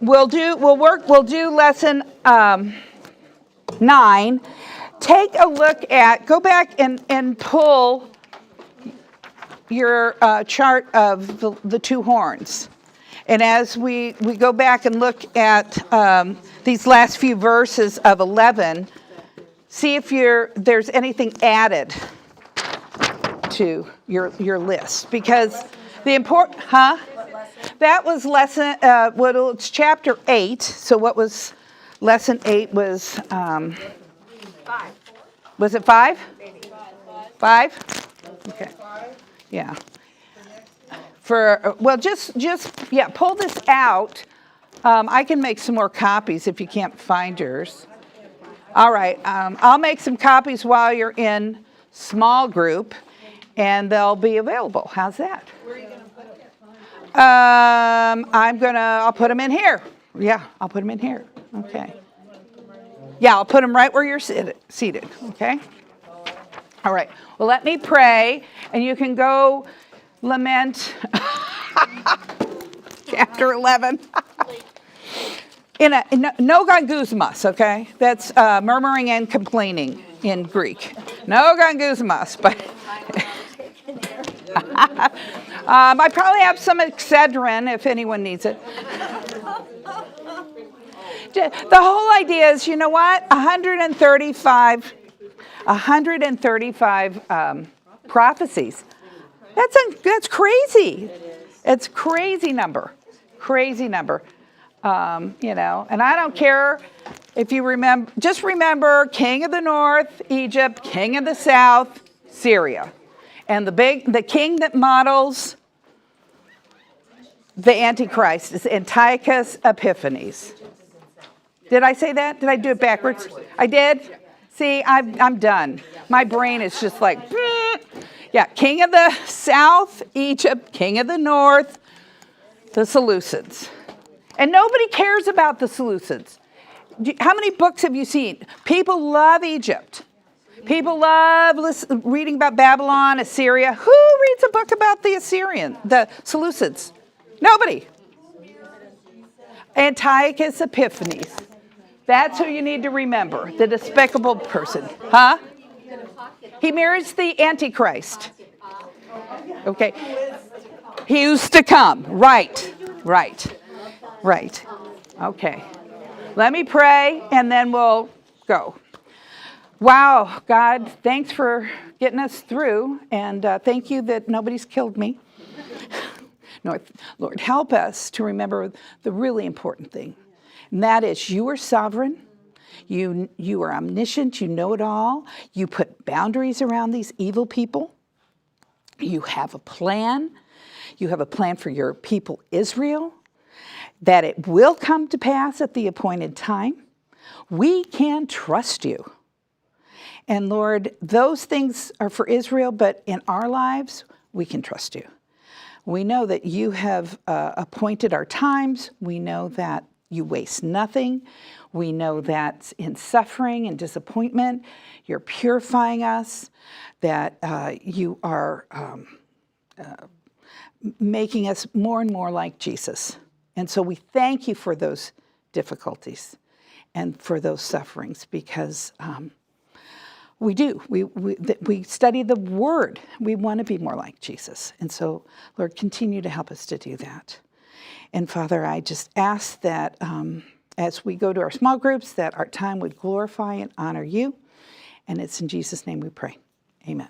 we'll do lesson 9. Take a look at, go back and pull your chart of the two horns. And as we go back and look at these last few verses of 11, see if there's anything added to your list. Because the important, that was lesson, it's chapter 8. So what was lesson 8 was, 5. was it 5? 5? Okay. Yeah. Pull this out. I can make some more copies if you can't find yours. All right, I'll make some copies while you're in small group, and they'll be available. How's that? Where are you going to put them? I'll put them in here. Yeah, I'll put them in here. Okay. Yeah, I'll put them right where you're seated. Okay. All right. Well, let me pray, and you can go lament chapter 11. No gangusmas, okay? That's murmuring and complaining in Greek. No gangusmas, but I probably have some Excedrin if anyone needs it. The whole idea is, you know what? 135 prophecies. That's crazy. It's crazy number. Crazy number. You know, and I don't care if you remember, just remember king of the north, Egypt, king of the south, Syria. And the king that models the Antichrist is Antiochus Epiphanes. Did I say that? Did I do it backwards? I did? See, I'm done. My brain is just like, yeah, king of the south, Egypt, king of the north, the Seleucids. And nobody cares about the Seleucids. How many books have you seen? People love Egypt. People love reading about Babylon, Assyria. Who reads a book about the the Seleucids? Nobody. Antiochus Epiphanes. That's who you need to remember, the despicable person. Huh? He marries the Antichrist. Okay. He used to come. Right. Okay. Let me pray, and then we'll go. Wow, God, thanks for getting us through, and thank you that nobody's killed me. Lord, help us to remember the really important thing, and that is you are sovereign, you are omniscient, you know it all, you put boundaries around these evil people, you have a plan for your people Israel, that it will come to pass at the appointed time. We can trust you. And Lord, those things are for Israel, but in our lives, we can trust you. We know that you have appointed our times. We know that you waste nothing. We know that in suffering and disappointment, you're purifying us, that you are making us more and more like Jesus. And so we thank you for those difficulties and for those sufferings, because we do. We study the Word. We want to be more like Jesus. And so, Lord, continue to help us to do that. And Father, I just ask that as we go to our small groups, that our time would glorify and honor you. And it's in Jesus' name we pray. Amen.